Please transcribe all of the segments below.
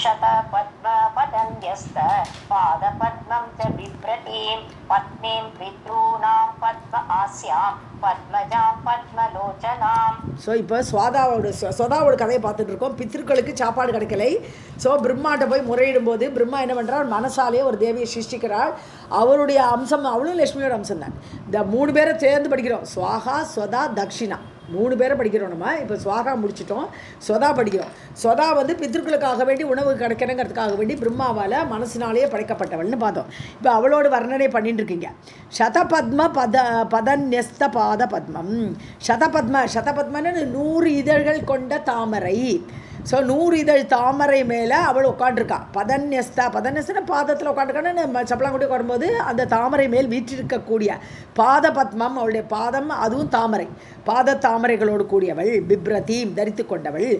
शतपद्मपदन्यस्त पादपद्मं च बिभ्रतीं पत्नीं पितॄणां पद्म आस्यां पद्मजां पद्मलोचनाम्. ஸோ இப்போ சொதாவோட கதையை பார்த்துட்டு இருக்கோம். பித்திருக்களுக்கு சாப்பாடு கிடைக்கலை. ஸோ பிரம்மாட்ட போய் முறையிடும்போது பிரம்மா என்ன பண்ணுறார், மனசாலேயே ஒரு தேவியை சிருஷ்டிக்கிறாள். அவருடைய அம்சம், அவளும் லட்சுமியோட அம்சம் தான். இந்த 3 பேரை சேர்ந்து படிக்கிறோம். ஸ்வாகா, ஸ்வதா, தக்ஷிணா 3 பேரை படிக்கிறோம். நம்ம இப்போ ஸ்வாகா முடிச்சிட்டோம், ஸ்வதா படிக்கிறோம். ஸ்வதா வந்து பித்திருக்களுக்காக வேண்டி உணவு கிடைக்கணுங்கிறதுக்காக வேண்டி பிரம்மாவால் மனசினாலேயே படைக்கப்பட்டவள்னு பார்த்தோம். இப்போ அவளோட வர்ணனை பண்ணிட்டு இருக்கீங்க. சதபத்ம பதன்யஸ்த பாத பத்மம். சதபத்மன்னு 100 இதழ்கள் கொண்ட தாமரை. ஸோ 100 இதழ் தாமரை மேலே அவள் உட்காண்டிருக்கா. பதன்யஸ்தன பாதத்தில் உட்காந்துருக்கான்னு சப்பலாங்குட்டி உட்காரும்போது அந்த தாமரை மேல் வீற்றிருக்கக்கூடிய பாத பத்மம், அவளுடைய பாதம் அதுவும் தாமரை, பாத தாமரைகளோடு கூடியவள். பிப்ரதீம் தரித்து கொண்டவள்.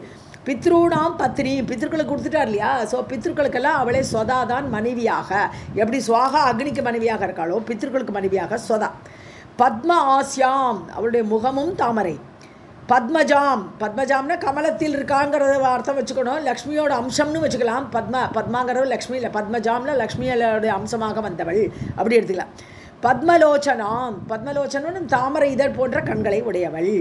பித்ருணாம் பத்னி, பித்ருக்களுக்கு கொடுத்துட்டார் இல்லையா. ஸோ பித்ருக்களுக்கெல்லாம் அவளே ஸ்வதா தான் மனைவியாக. எப்படி ஸ்வாகா அக்னிக்கு மனைவியாக இருக்காளோ பித்ருக்களுக்கு மனைவியாக ஸ்வதா. பத்ம ஆஸ்யாம், அவளுடைய முகமும் தாமரை. பத்மஜாம்னா கமலத்தில் இருக்காங்கிறத அர்த்தம் வச்சுக்கணும். லக்ஷ்மியோட அம்சம்னு வச்சுக்கலாம். பத்மாங்கிறது லக்ஷ்மி இல்லை, பத்மஜாம்னா லக்ஷ்மியோடைய அம்சமாக வந்தவள் அப்படி எடுத்துக்கலாம். பத்மலோச்சனம் தாமரை இதழ் போன்ற கண்களை உடையவள்.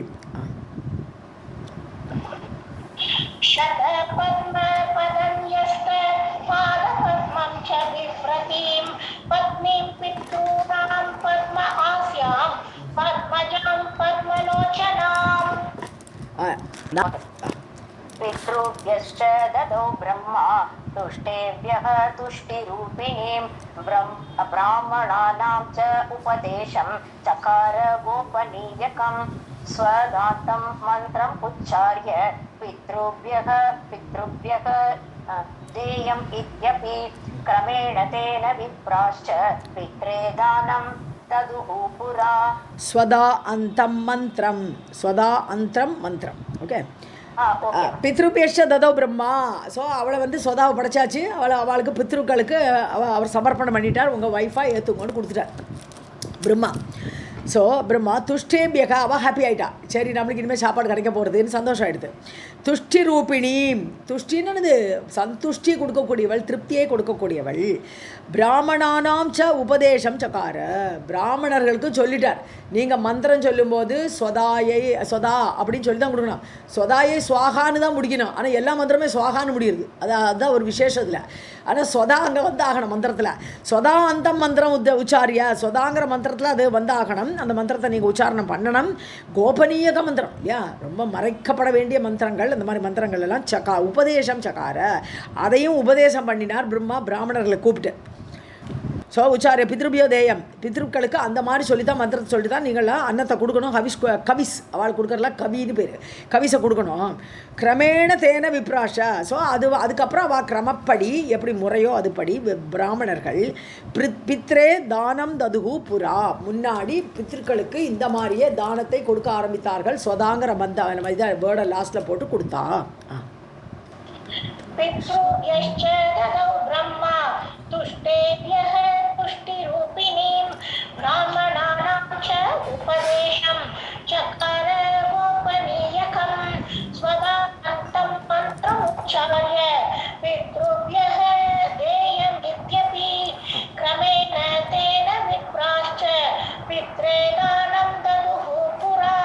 पितृभ्यश्च ददौ ब्रह्मा तुष्टेभ्यः तुष्टिरूपिणीं ब्राह्मणानां च उपदेशं चकार गोपनीयकं स्वदान्तं मन्त्रम् उच्चार्य पितृभ्यः देयम् इत्यपि क्रमेण तेन विप्राश्च पित्रे दानं तदुहुपुरा. ஸ்வதா அந்தம் மந்திரம், ஸ்வதா அந்தம் மந்திரம். ஓகே. பித்ருபேஷ ததோ பிரம்மா. ஸோ அவளை வந்து சொதாவை படைச்சாச்சு. அவளுக்கு பித்ருக்களுக்கு அவர் சமர்ப்பணம் பண்ணிட்டார். உங்கள் ஒய்ஃபாக ஏற்றுக்கொண்டு கொடுத்துட்டார் பிரம்மா. ஸோ பிரம்மா துஷ்டேபியகா, அவள் ஹாப்பி ஆகிட்டா. சரி நம்மளுக்கு இனிமேல் சாப்பாடு கிடைக்க போகிறதுன்னு சந்தோஷம் ஆகிடுது. துஷ்டி ரூபிணி, துஷ்டின்னு சந்துஷ்டி கொடுக்கக்கூடியவள், திருப்தியை கொடுக்கக்கூடியவள். பிராமணானாம் ச உபதேசம் சக்கார, பிராமணர்களுக்கு சொல்லிட்டார். நீங்கள் மந்திரம் சொல்லும்போது சொதா அப்படின்னு சொல்லி தான் கொடுக்கணும். சொதாயை சுவாகான்னு தான் முடிக்கணும். ஆனால் எல்லா மந்திரமே சுவாகான்னு முடியுது. அதுதான் ஒரு விசேஷம் இதில். ஆனால் சொதா அங்கே வந்து ஆகணும் மந்திரத்தில். சொதா அந்த மந்திரம் உச்சாரியா, சொதாங்கிற மந்திரத்தில் அது வந்து ஆகணும். அந்த மந்திரத்தை நீங்கள் உச்சாரணம் பண்ணணும். கோபனீயக மந்திரம் இல்லையா, ரொம்ப மறைக்கப்பட வேண்டிய மந்திரங்கள். அந்த மாதிரி மந்திரங்கள் எல்லாம் உபதேசம் சக்கார, அதையும் உபதேசம் பண்ணினார் பிரம்மா பிராமணர்களை கூப்பிட்டு. ஸோ உச்சாரிய பித்ருபியோதேயம், பித்ருக்களுக்கு அந்த மாதிரி சொல்லி தான் மந்திரத்தை சொல்லிட்டு தான் நீங்கள்லாம் அன்னத்தை கொடுக்கணும். கவிஸ் அவள் கொடுக்குறலாம் கவின்னு பேர், கவிஸை கொடுக்கணும். கிரமேண தேன விப்ராஷ. ஸோ அதுக்கப்புறம் அவள் கிரமப்படி எப்படி முறையோ அதுபடி பிராமணர்கள் பித்ரே தானம் ததுகு புரா, முன்னாடி பித்ருக்களுக்கு இந்த மாதிரியே தானத்தை கொடுக்க ஆரம்பித்தார்கள். சொதாங்கிற இதை வேர்டை லாஸ்ட்டில் போட்டு கொடுத்தா. पितृभ्यश्च ददौ ब्रह्मा तुष्टेभ्यः तुष्टिरूपिणीं ब्राह्मणानां च उपदेशं चकार गोपनीयकं स्वदान्तं मन्त्रमुच्चार्य पितृभ्यः देयमित्यपि क्रमेण तेन विप्राश्च पित्रे दानं ददुः पुरा.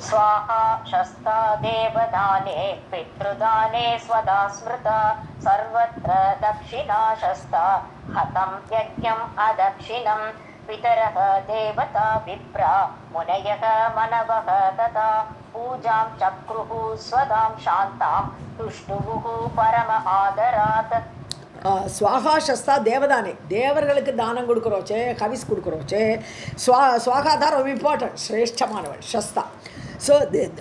स्वाहा शस्ता देवदाने पितृदाने स्वदा स्मृता सर्वत्र दक्षिणा शस्ता हतं यज्ञम् अदक्षिणं पितरः देवता विप्रा मुनयः मनवः तथा पूजां चक्रुः स्वदां शान्तां तुष्टुवुः परम आदरात्. ஸ்வாகா சஸ்தா தேவதானே, தேவர்களுக்கு தானம் கொடுக்குறோச்சே, கவிஸ் கொடுக்குறோச்சே. ஸ்வாகா தான் ரொம்ப இம்பார்ட்டன்ட், சிரேஷ்டமானவள் சஸ்தா. ஸோ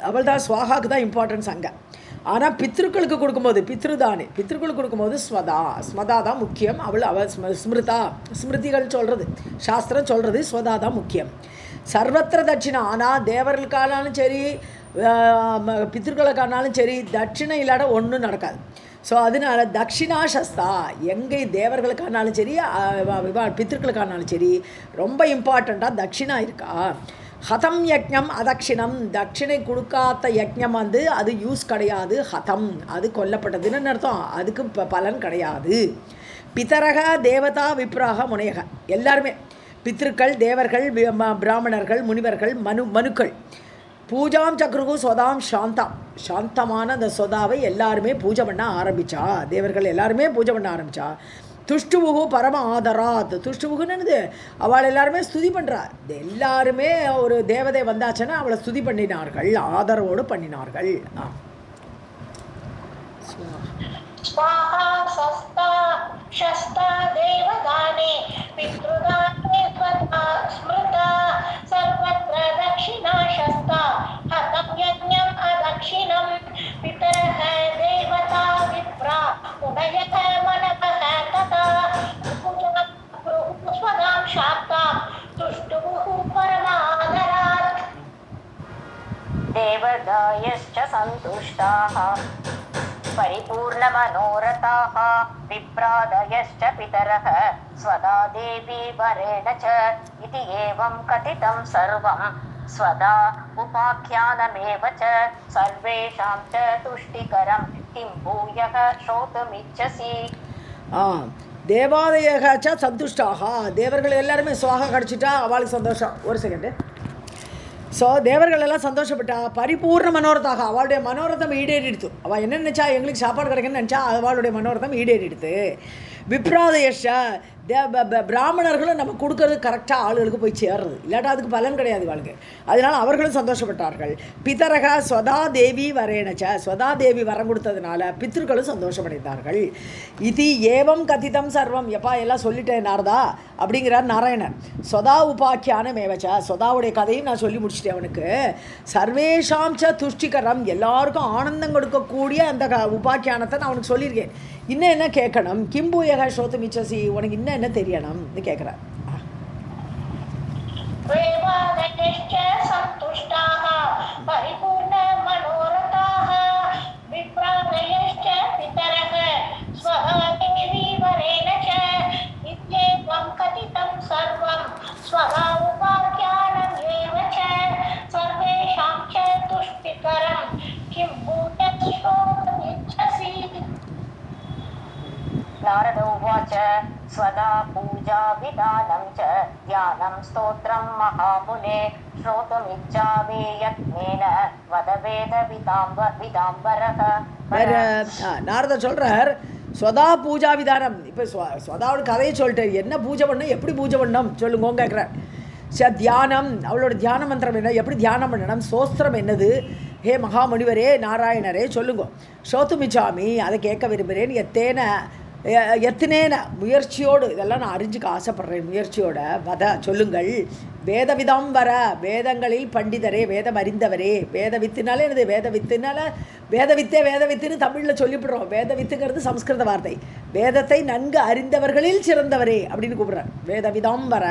அவள் தான் ஸ்வாகாவுக்கு தான் இம்பார்ட்டன்ஸ் அங்கே. ஆனால் பித்ருக்களுக்கு கொடுக்கும்போது பித்ருக்களுக்கு கொடுக்கும்போது ஸ்மதா தான் முக்கியம். அவள் ஸ்மிருதா, ஸ்மிருதிகள் சொல்கிறது, சாஸ்திரம் சொல்கிறது ஸ்வதா தான் முக்கியம். சர்வத்திர தட்சிணா. ஆனால் தேவர்களுக்கானாலும் சரி பித்ருக்களுக்கானாலும் சரி தட்சிணை இல்லாத ஒன்றும் நடக்காது. ஸோ அதனால தட்சிணா சஸ்தா, எங்கே தேவர்களுக்கானாலும் சரி பித்ருக்களுக்கானாலும் சரி ரொம்ப இம்பார்ட்டண்ட்டாக தட்சிணா இருக்கா. ஹதம் யஜ்ஞம் அதக்ஷிணம், தட்சிணை கொடுக்காத யஜ்ஞம் வந்து அது யூஸ் கிடையாது. ஹதம் அது கொல்லப்பட்டதுன்னு அர்த்தம், அதுக்கு பலன் கிடையாது. பிதரக தேவதா விப்ராக முனையக, எல்லாருமே பித்ருக்கள், தேவர்கள், பிராமணர்கள், முனிவர்கள், மனுக்கள் பூஜாம் சக்ருகு சொதாம் சாந்தாம், சாந்தமான அந்த சொதாவை எல்லாருமே பூஜை பண்ண ஆரம்பித்தா, தேவர்கள் எல்லாருமே பூஜை பண்ண ஆரம்பித்தா. துஷ்டுவுகு பரம ஆதராத், துஷ்டுவுகுன்னு அவள் எல்லாருமே ஸ்துதி பண்ணுறா. எல்லாருமே ஒரு தேவதை வந்தாச்சுன்னா அவளை ஸ்துதி பண்ணினார்கள், ஆதரவோடு பண்ணினார்கள். स्वाहा सस्ता शस्ता देवदाने पितृदाने स्वधा स्मृता सर्वत्र दक्षिणा शस्ता हतं यज्ञम् अदक्षिणं पितरः देवता विप्रा उदयः मनवः तथा स्वदां शाक्तां तुष्टुः परमादरात् देवदायश्च सन्तुष्टाः परिपूर्णमनोरथाः विप्रादयश्च पितरः स्वदा देवी वरेण च इति एवं कथितं सर्वं स्वदा उपाख्यानमेव च सर्वेषां च तुष्टिकरं किं भूयः श्रोतुमिच्छसि. தேவாதயக ச சந்துஷ்டாக, தேவர்கள் எல்லாருமே சுவாக கிடச்சிட்டா அவளுக்கு சந்தோஷம். ஒரு செகண்டு. ஸோ தேவர்கள் எல்லாம் சந்தோஷப்பட்டா, பரிபூர்ண மனோரத்தாக, அவளுடைய மனோரதம் ஈடேறிடுத்து. அவள் என்ன நினச்சா, எங்களுக்கு சாப்பாடு கிடைக்குன்னு நினச்சா அவளுடைய மனோரதம் ஈடேறிடுத்து. விப்ராதயஷ, பிராமணர்களும் நம்ம கொடுக்கறது கரெக்டாக ஆளுகளுக்கு போய் சேர்றது, இல்லாட்டா அதுக்கு பலன் கிடையாது வாழ்க்கை. அதனால் அவர்களும் சந்தோஷப்பட்டார்கள். பிதரக ஸ்வதா தேவி வரேனச்ச, ஸ்வதா தேவி வரம் கொடுத்ததுனால பித்ருக்களும் சந்தோஷமடைந்தார்கள். இது ஏவம் கதிதம் சர்வம், எப்பா எல்லாம் சொல்லிட்டேன் நாரதா அப்படிங்கிறார் நாராயணன். ஸ்வதா உபாக்கியான மேவச்ச, ஸ்வதாவுடைய கதையும் நான் சொல்லி முடிச்சிட்டேன் அவனுக்கு. சர்வேஷாம் ச துஷ்டிகரம், எல்லாருக்கும் ஆனந்தம் கொடுக்கக்கூடிய அந்த உபாக்கியானத்தை நான் அவனுக்கு சொல்லியிருக்கேன். இன்னும் என்ன கேட்கணும்? கிம்பூயக ஸ்ரோத்து மிச்சசி, உனக்கு இன்னும் என்ன தெரியணும்னு கேட்குறார். नारद उवाच स्वदा पूजा विधानं च ध्यानं स्तोत्रं महामुने श्रोतुमिच्छामि यत्नेन वद वेद विदाम्बरः. நாரதர் சொல்கிறார், ஸ்வதா பூஜா விதானம். இப்போ ஸ்வதாவோட கதையை சொல்லிட்டு என்ன பூஜை பண்ணணும், எப்படி பூஜை பண்ணணும் சொல்லுங்க கேட்குறார். தியானம், அவளோட தியான மந்திரம் என்ன, எப்படி தியானம் பண்ணணும், சோஸ்திரம் என்னது, ஹே மகாமுனிவரே நாராயணரே சொல்லுங்க. ஸ்ரோத்துமிச்சாமி, அதை கேட்க விரும்புகிறேன். எத்தனேன முயற்சியோடு, இதெல்லாம் நான் அறிஞ்சுக்க ஆசைப்படுறேன், முயற்சியோட வத சொல்லுங்கள். வேதவிதம் வர, வேதங்களில் பண்டிதரே, வேதம் அறிந்தவரே. வேதவித்துனாலே என்னது, வேதவித்துனால வேதவித்துன்னு தமிழில் சொல்லிவிடுறோம். வேதவித்துங்கிறது சம்ஸ்கிருத வார்த்தை. வேதத்தை நன்கு அறிந்தவர்களில் சிறந்தவரே அப்படின்னு கூப்பிட்றேன். வேதவிதம் வர.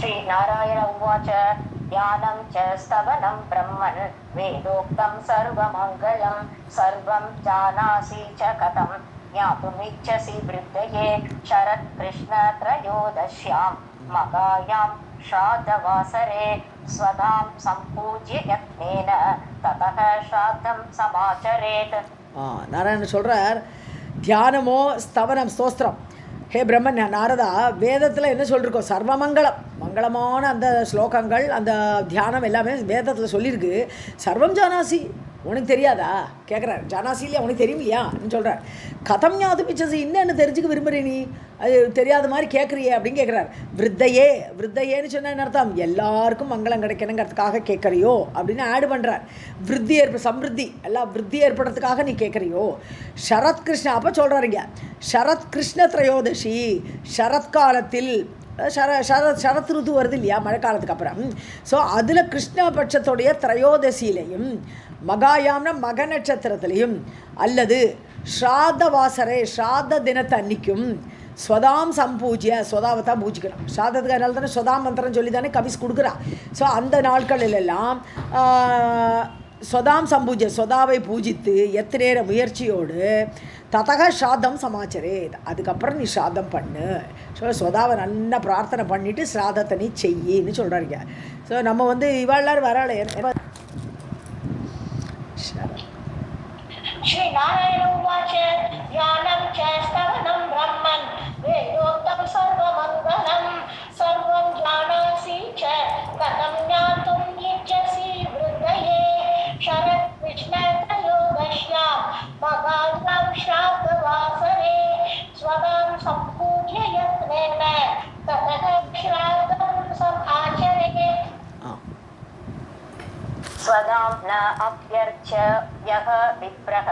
श्री नारायण उवाच ध्यानं च स्तवनं ब्रह्मन् वेदोक्तं सर्वमङ्गलं सर्वं जानासि च कथं ज्ञातुमिच्छसि वृद्धये शरत्कृष्णत्रयोदश्यां मगायां श्राद्धवासरे स्वदां सम्पूज्य यत्नेन ततः श्राद्धं समाचरेत्. நாராயணன் சொல்கிறார், தியானமோ ஸ்தவனம் ஸ்தோத்திரம். ஹே பிரம்மன் நாரதா, வேதத்தில் என்ன சொல்லியிருக்கோம், சர்வமங்கலம், மங்களமான அந்த ஸ்லோகங்கள், அந்த தியானம் எல்லாமே வேதத்தில் சொல்லியிருக்கு. சர்வம் ஜானாசி, உனக்கு தெரியாதா கேட்குறாரு. ஜானாசி இல்லையா, உனக்கு தெரியும் இல்லையான்னு சொல்கிறார். கதம் ஞாது பிச்சசி, இன்னும் என்ன தெரிஞ்சுக்க விரும்புகிறே நீ, அது தெரியாத மாதிரி கேட்குறியே அப்படின்னு கேட்குறார். விருத்தையேன்னு சொன்ன என்ன அர்த்தம், எல்லாருக்கும் மங்களம் கிடைக்கணுங்கிறதுக்காக கேட்குறியோ அப்படின்னு ஆடு பண்ணுறார். விருத்தி சம்ருத்தி எல்லாம் விருத்தி ஏற்படுறதுக்காக நீ கேட்குறியோ. சரத் கிருஷ்ண, அப்போ சொல்கிறாருங்க, சரத் கிருஷ்ண திரையோதசி, சரத்காலத்தில் சரத் ருது வருது இல்லையா, மழைக்காலத்துக்கு அப்புறம். ஸோ அதில் கிருஷ்ணபட்சத்துடைய திரையோதசியிலையும் மகாயாம்னா மக நட்சத்திரத்திலையும் அல்லது ஸ்ராத்த வாசரே, ஸ்ராத்த தினத்தை அன்னைக்கும் ஸ்வதாம் சம்பூஜ்ய, ஸ்வதாவை தான் பூஜிக்கணும். ஸ்ராதத்துக்கு அதனால தானே ஸ்வதாம் மந்திரம் சொல்லி தானே கவிஸ் கொடுக்குறா. ஸோ அந்த நாட்களிலெல்லாம் ஸ்வதாம் சம்பூஜ்ய, ஸ்வதாவை பூஜித்து எத்தனேர முயற்சியோடு ததக ஸ்ராதம் சமாச்சரே, அதுக்கப்புறம் நீ ஸ்ராதம் பண்ணு. ஸோ ஸ்வதாவை நல்லா பிரார்த்தனை பண்ணிவிட்டு ஸ்ராதத்தை நீ செய்யின்னு சொல்கிறாங்க. ஸோ நம்ம வந்து இவாள் வராளே श्री नारायण उवाच ज्ञानं च स्तवनं ब्रह्मन् वेदोक्तं सर्वमङ्गलं सर्वं जानासि च कथं ज्ञातुं इच्छसि वृद्धये शरत्कृष्णत्रयोदश्यां मघानां श्राद्धवासरे स्वदां सम्पूज्य यत्नेन ततः श्राद्धं समाचरे स्वदां न अभ्यर्च्य यः विप्रः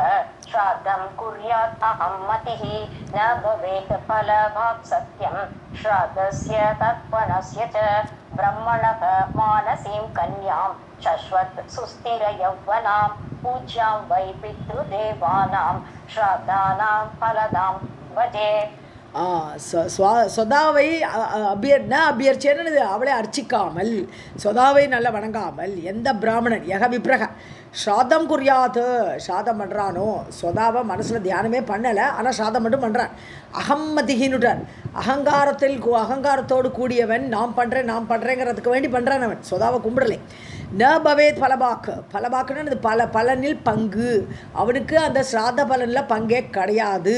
श्राद्धं कुर्यात् अहं मतिः न भवेत् फलभाक् सत्यं श्राद्धस्य तर्पणस्य च ब्रह्मणः मानसीं कन्यां शश्वत् सुस्थिरयौवनां पूज्यां वै पितृदेवानां श्राद्धानां फलदां भजे. சொதாவை அபியர்ச்சேன்னு அவளை அர்ச்சிக்காமல், சொதாவை நல்லா வணங்காமல் எந்த பிராமணன் யக விப்ரக ஸ்ராதம் குறியாத்து ஸ்ராதம் பண்ணுறானோ, சொதாவை மனசில் தியானமே பண்ணலை, ஆனால் ஸ்ராதம் மட்டும் பண்ணுறான். அகம்மதிகினுட்டான், அகங்காரத்தோடு கூடியவன், நாம் பண்ணுறேங்கிறதுக்கு வேண்டி பண்ணுறான் அவன், சொதாவை கும்பிடலை. ந பவேத் பலபாக்கு, பலபாக்குன்னு இது பலனில் பங்கு, அவனுக்கு அந்த ஸ்ராத பலனில் பங்கே கிடையாது.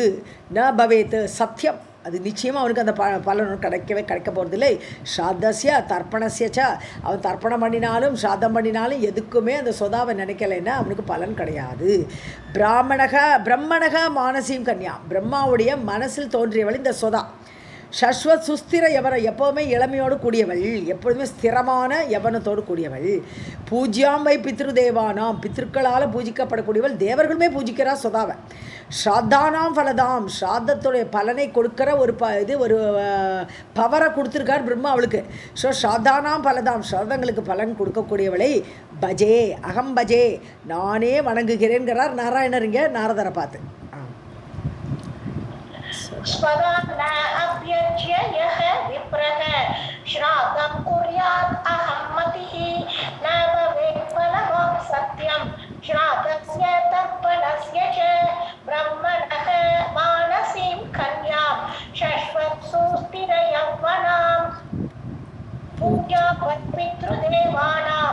ந பவேத் சத்தியம், அது நிச்சயமாக அவனுக்கு அந்த பலன் கிடைக்க போகிறதில்லை. ஸ்ராத்தஸ்ய தர்ப்பணஸ்யச்ச, அவன் தர்ப்பணம் பண்ணினாலும் ஸ்ராத்தம் பண்ணினாலும் எதுக்குமே அந்த சொதாவை நினைக்கலைன்னா அவனுக்கு பலன் கிடையாது. பிரம்மணக மானசீம் கன்யா, பிரம்மாவுடைய மனசில் தோன்றியவள் இந்த சொதா. சஸ்வத் சுஸ்திர யவன, எப்போவுமே இளமையோடு கூடியவள், எப்பொழுதுமே ஸ்திரமான யவனத்தோடு கூடியவள். பூஜ்யாம் வை பித்ருதேவானாம், பித்ருக்களால் பூஜிக்கப்படக்கூடியவள், தேவர்களுமே பூஜிக்கிறா சொதாவை. ஸ்ராத்தானாம் ஃபலதாம், ஸ்ராத்தத்துடைய பலனை கொடுக்குற ஒரு ஒரு பவரை கொடுத்துருக்கார் பிரம்மா அவளுக்கு. ஸோ ஸ்ராத்தானாம் ஃபலதாம், ஸ்ராதங்களுக்கு பலன் கொடுக்கக்கூடியவளை பஜே அகம் பஜே, நானே வணங்குகிறேன்கிறார் நாராயணர் இங்கே நாரதரை பார்த்து. स्वदां न अभ्यर्च्य यः विप्रः श्राद्धं कुर्यात् अहं मतिः न भवेत् फलभाक् सत्यं श्राद्धस्य तर्पणस्य च ब्रह्मणः मानसीं कन्यां शश्वत् सुस्थिरयौवनां पूज्या पितृदेवानां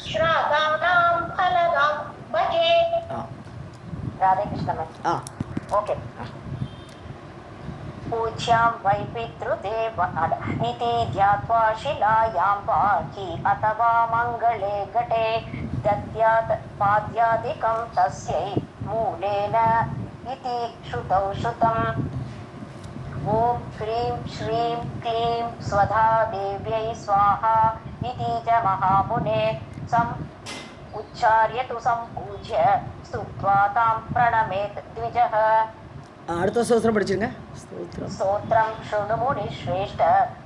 श्राद्धानां फलदां भजे. राधे कृष्ण. ओके. पूज्यां वै पितृदेवान् इति ध्यात्वा शिलायां पाहि अथवा मङ्गले घटे दद्यात् पाद्यादिकं तस्यै मूलेन इति श्रुतौ श्रुतम्. ॐ ह्रीं श्रीं क्लीं स्वधा देव्यै स्वाहा इति च महामुने उच्चार्य तु सम्पूज्य स्तुत्वा तां प्रणमेत् द्विजः. அடுத்த ஸ்தோத்திரம் படிச்சிருங்க. ஸ்தோத்திரம் ஸ்ருணு முனி ஸ்ரேஷ்ட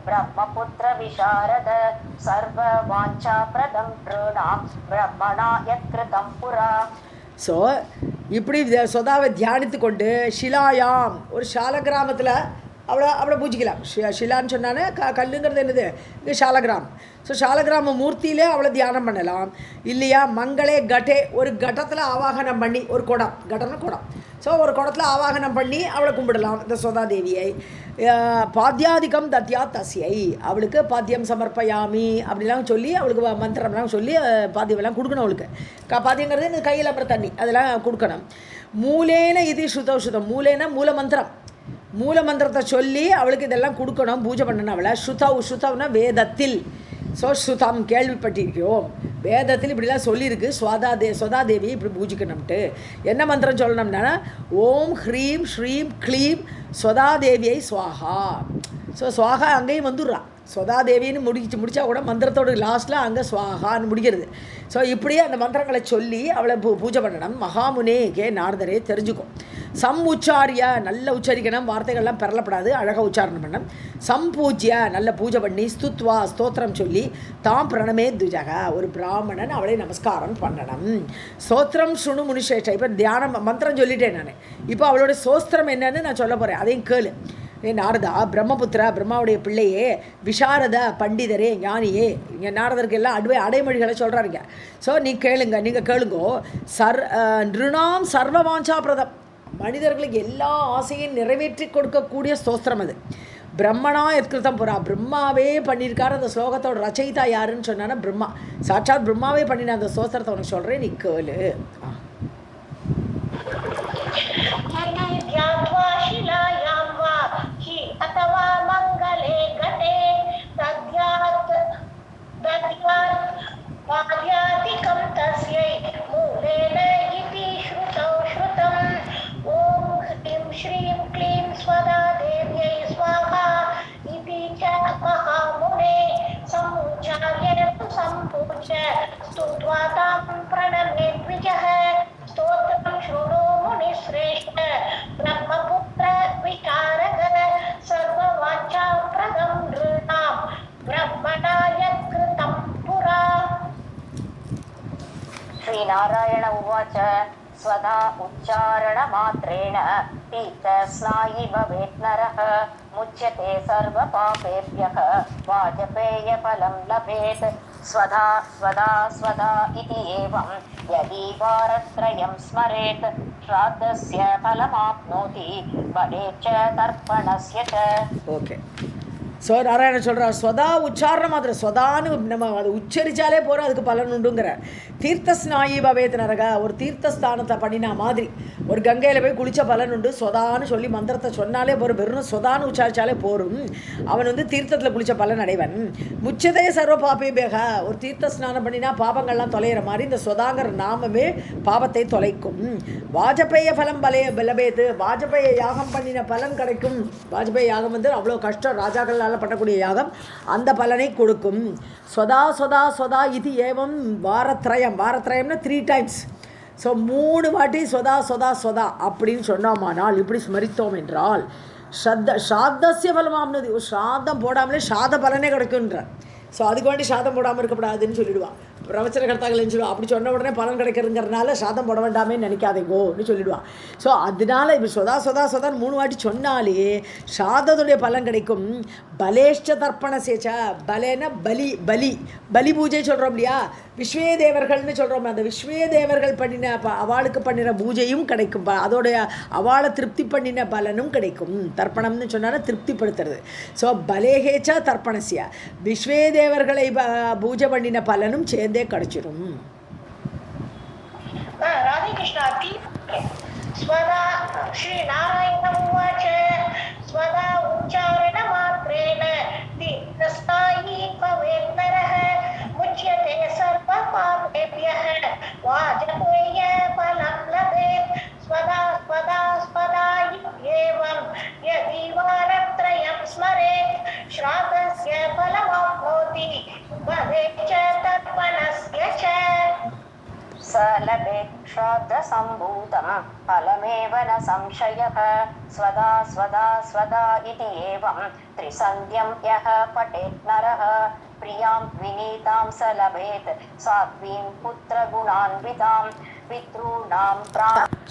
பிரம்மபுத்திர விசாரத சர்வ வாஞ்சா பிரதம் ப்ரணாம் பிரம்மணா யத்கிருதம் புரா. ஸோ இப்படி சொதாவை தியானித்து கொண்டு ஷிலாயாம், ஒரு ஷால கிராமத்தில் அவளை பூஜிக்கலாம். ஷிலான்னு சொன்னானே கல்லுங்கிறது என்னது, இங்கே ஷாலகிராம். ஸோ ஷாலகிராம மூர்த்தியிலே அவளை தியானம் பண்ணலாம் இல்லையா. மங்களே கட்டே, ஒரு கட்டத்தில் ஆவாகனம் பண்ணி, ஒரு குடம், கட்டம்னா குடம், ஸோ ஒரு குடத்தில் ஆவாகனம் பண்ணி அவளை கும்பிடலாம் இந்த சொதா தேவியை. பாத்தியாதிக்கம் தத்யா தஸ்யை, அவளுக்கு பாத்தியம் சமர்ப்பயாமி அப்படிலாம் சொல்லி அவளுக்கு மந்திரம்லாம் சொல்லி பாத்தியமெல்லாம் கொடுக்கணும். அவளுக்கு பாத்தியங்கிறது இந்த கையில் அப்புறம் தண்ணி அதெல்லாம் கொடுக்கணும். மூலேன இது ஸ்ருதம், மூலேன மூல மந்திரம், மூல மந்திரத்தை சொல்லி அவளுக்கு இதெல்லாம் கொடுக்கணும், பூஜை பண்ணணும் அவளை. ஸ்ருதவ்னா வேதத்தில். ஸோ ஸ்ருதம் கேள்விப்பட்டிருக்கிறோம், வேதத்தில் இப்படிலாம் சொல்லியிருக்கு சொதாதேவி இப்படி பூஜிக்கணும்ட்டு. என்ன மந்திரம் சொல்லணும்னா ஓம் ஹ்ரீம் ஸ்ரீம் க்ளீம் சொதாதேவியை ஸ்வாஹா. ஸோ ஸ்வாஹா அங்கேயும் வந்துடுறான், சொதாதேவின்னு முடிச்சா கூட மந்திரத்தோட லாஸ்ட்டில் அங்கே ஸ்வாஹான்னு முடிக்கிறது. ஸோ இப்படியே அந்த மந்திரங்களை சொல்லி அவளை பூஜை பண்ணணும். மகாமுனே கே நாரதரே தெரிஞ்சுக்கும். உச்சாரிய, நல்ல உச்சரிக்கணும், வார்த்தைகள்லாம் பெறலப்படாது, அழகாக உச்சாரணம் பண்ணணும். சம்பூஜ்ய, நல்ல பூஜை பண்ணி, ஸ்துத்வா ஸ்தோத்திரம் சொல்லி, தாம் பிரணமே துஜக, ஒரு பிராமணன் அவளை நமஸ்காரம் பண்ணணும். ஸ்தோத்திரம் ஸ்ருணு முனிஷேஷ்ட, இப்போ தியானம் மந்திரம் சொல்லிட்டேன் நான், இப்போ அவளோட சோஸ்திரம் என்னன்னு நான் சொல்ல போகிறேன், அதையும் கேளு. ஏ நாரதா, பிரம்மபுத்திரா, பிரம்மாவுடைய பிள்ளையே, விசாரத பண்டிதரே, ஞானியே, இங்கே நாரதருக்கு எல்லாம் அடைமொழிகளை சொல்கிறாருங்க. ஸோ நீங்கள் கேளுங்கோ. நிருணாம் சர்வவாஞ்சாபிரதம், மனிதர்களுக்கு எல்லா ஆசையும் நிறைவேற்றி கொடுக்கக்கூடிய ஸ்தோத்திரம் அது. பிரம்மனா எத்கிருத்தம் புறா, பிரம்மாவே பண்ணியிருக்காரு. அந்த ஸ்லோகத்தோட ரச்சயிதா யாருன்னு சொன்னான்னா பிரம்மா, சாட்சாத் பிரம்மாவே பண்ணின அந்த ஸ்தோத்திரத்தை உனக்கு சொல்கிறேன், நீ கேளு. श्रीनारायण उवाच स्वधा उच्चारणमात्रेण तीर्थस्नायि भवेत् नरः मुच्यते सर्वपापेभ्यः वाजपेयफलं लभेत् स्वधा स्वधा स्वधा इति एवं यदि वारत्रयं स्मरेत् श्राद्धस्य फलमाप्नोति बले च तर्पणस्य च. ஓகே. ஸோ நாராயணன் சொல்கிறார், ஸ்வதா உச்சாரணம் மாத்திரம், ஸ்வதான்னு நம்ம அதை உச்சரித்தாலே போகிறோம், அதுக்கு பலன் உண்டுங்கிற. தீர்த்தஸ்நாயி பவேத் நரக, ஒரு தீர்த்தஸ்தானத்தை பண்ணினா மாதிரி, ஒரு கங்கையில் போய் குளித்த பலன் உண்டு. சொதான்னு சொல்லி மந்திரத்தை சொன்னாலே போகிற, வெறும் சொதான்னு உச்சாரித்தாலே போகும், அவன் வந்து தீர்த்தத்தில் குளித்த பலன் அடைவன். முச்சதே சர்வ பாபேபேக, ஒரு தீர்த்த ஸ்நானம் பண்ணினா பாபங்கள்லாம் தொலைகிற மாதிரி இந்த சொதாங்கிற நாமமே பாபத்தை தொலைக்கும். வாஜபேய பலம் பலபேது, வாஜபேய யாகம் பண்ணின பலன் கிடைக்கும். வாஜபேய யாகம் வந்து அவ்வளோ கஷ்டம், ராஜாக்களால் பண்ணக்கூடிய யாகம், அந்த பலனை கொடுக்கும். சொதா சொதா சொதா இது ஏவம் வாரத்ரயம்னா 3 times. ஸோ 3 வாட்டி சொதா சொதா சொதா அப்படின்னு சொன்னோமானால், இப்படி ஸ்மரித்தோம் என்றால் ஸ்ராத்தஸ்ய பலமாம்னது, ஸ்ராத்தம் போடாமலே ஸ்ராத பலனே கிடைக்குன்ற. ஸோ அதுக்கு வேண்டி சாதம் போடாமல் இருக்கக்கூடாதுன்னு சொல்லிவிடுவான் பிரவச்சன கர்த்தாக்கள்னு சொல்லுவான். அப்படி சொன்ன உடனே பலன் கிடைக்கிறதுங்கிறதுனால சாதம் போட வேண்டாமே நினைக்காதேங்கோன்னு சொல்லிவிடுவான். ஸோ அதனால இப்போ சொதா சொதா சொதான்னு 3 வாட்டி சொன்னாலே சாதத்துடைய பலன் கிடைக்கும். பலேஷ்ட தர்ப்பண சேச்ச, பலேன பலி, பலி பூஜை சொல்கிறோம் இல்லையா, விஸ்வே தேவர்கள்னு சொல்கிறோம். அந்த விஸ்வே தேவர்கள் பண்ணின அவளுக்கு பண்ணின பூஜையும் கிடைக்கும், அதோடைய அவளை திருப்தி பண்ணின பலனும் கிடைக்கும். தர்ப்பணம்னு சொன்னால் திருப்திப்படுத்துறது. ஸோ பலேஹேச்ச தர்ப்பணசிய, விஸ்வே தேவர்களை பூஜை பண்ணின பலனும் சேர்ந்தே கிடைச்சிடும். ராதே கிருஷ்ணா. ஸ்வதா ஸ்ரீ நாராயண உவாச்ச ஸ்வதா உச்சாரண மாத்ரேன தீர்த்தஸ்தாயி பவேத் நரः முச்யதே சர்வ பாபேப்யः வாஜபேய பலம் லபேத் ஸ்வதா ஸ்வதா ஸ்வதா இத்யேவம் யதி வாரத்ரயம் ஸ்மரேத் ஸ்ராத்தஸ்ய பலமாப்னோதி பவேத் ச தர்ப்பணஸ்ய ச. लभेत् श्राद्धसम्भूतं फलमेव न संशयः स्वदा स्वदा स्वदा इति एवं त्रिसन्ध्यं यः पठेत् नरः प्रियां विनीतां स लभेत् सात्वीं पुत्रगुणान्वितां पितॄणां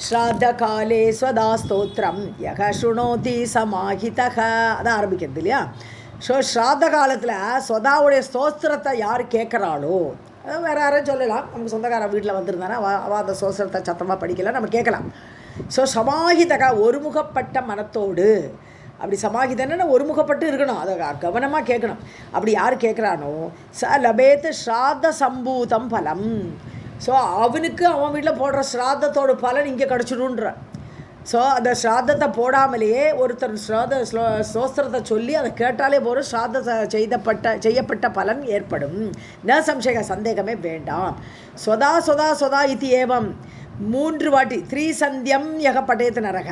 श्राद्धकाले स्वदा स्तोत्रं यः शृणोति समाहितः. அதான் ஆரம்பிக்கிறது இல்லையா. ஸோ ஸ்ராத்த காலத்தில் சொதாவுடைய ஸ்தோத்திரத்தை யார் கேட்குறாளோ, வேறு யாரும் சொல்லலாம், நமக்கு சொந்தக்கார வீட்டில் வந்திருந்தானா அவள் அந்த சோசனத்தை சத்தமாக படிக்கலாம், நம்ம கேட்கலாம். ஸோ சமாஹிதகா, ஒருமுகப்பட்ட மனத்தோடு, அப்படி சமாஹிதன்னு ஒருமுகப்பட்டு இருக்கணும், அதை கவனமாக கேட்கணும். அப்படி யார் கேட்குறானோ ச லபேத் ஸ்ராத்த சம்பூதம் பலம். ஸோ அவனுக்கு அவன் வீட்டில் போடுற ஸ்ராத்தத்தோட பலன் இங்கே கிடச்சிடுன்ற. ஸோ அந்த ஸ்ராத்தத்தை போடாமலேயே ஒருத்தர் ஸ்தோத்திரத்தை சொல்லி அதை கேட்டாலே போகிற ஸ்ராத்த செய்யப்பட்ட பலன் ஏற்படும். ந சம்சய, சந்தேகமே வேண்டாம். சொதா சொதா சொதா இது ஏவம் 3 வாட்டி 3 சந்தியம் யக படேத் நரக,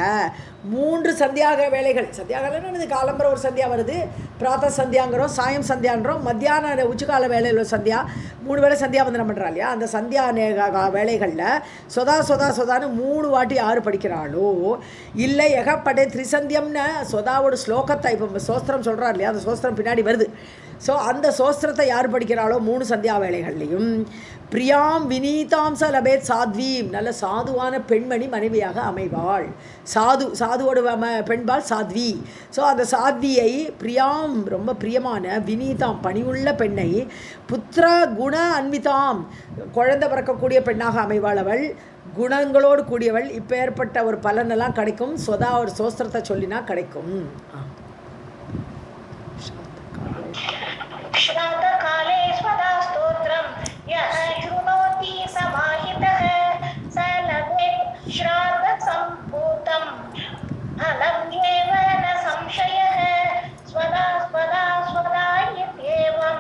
3 சந்தியாக வேலைகள். சந்தியாகலன்னு காலம்பரம் ஒரு சந்தியா வருது, பிராத்த சந்தியாங்கிறோம், சாயம் சந்தியான்றோம், மத்தியான உச்சிக்கால வேலையில் சந்தியா, 3 வேளை சந்தியா வந்தனம் பண்ணுறா இல்லையா, அந்த சந்தியா வேலைகளில் சொதா சொதா சொதான்னு 3 வாட்டி யார் படிக்கிறாளோ, இல்லை யக படே திரிசந்தியம்னு சொதாவோட ஸ்லோகத்தை இப்போ சோஸ்திரம் சொல்கிறார் இல்லையா, அந்த சோஸ்திரம் பின்னாடி வருது. ஸோ அந்த சோஸ்திரத்தை யார் படிக்கிறாளோ 3 சந்தியா வேளைகள்லையும் பிரியாம் வினீதாம் ச லபேத் சாத்வீம், நல்ல சாதுவான பெண்மணி மனைவியாக அமைவாள். சாதுவோட பெண்பாள் சாத்வி. ஸோ அந்த சாத்வியை பிரியாம், ரொம்ப பிரியமான, வினீதாம் பணிவுள்ள பெண்ணை, புத்திர குண அன்விதாம், குழந்தை பிறக்கக்கூடிய பெண்ணாக அமைவாள். அவள் குணங்களோடு கூடியவள். இப்போ ஏற்பட்ட ஒரு பலனெல்லாம் கிடைக்கும். சொதா ஒரு சோஸ்திரத்தை சொல்லினா கிடைக்கும். श्राद्धकाले स्वदा स्तोत्रं यः शृणोति समाहितः स लभेत् श्राद्धसम्भूतं फलं एव न संशयः स्वदा स्वदा स्वदा इत्येवं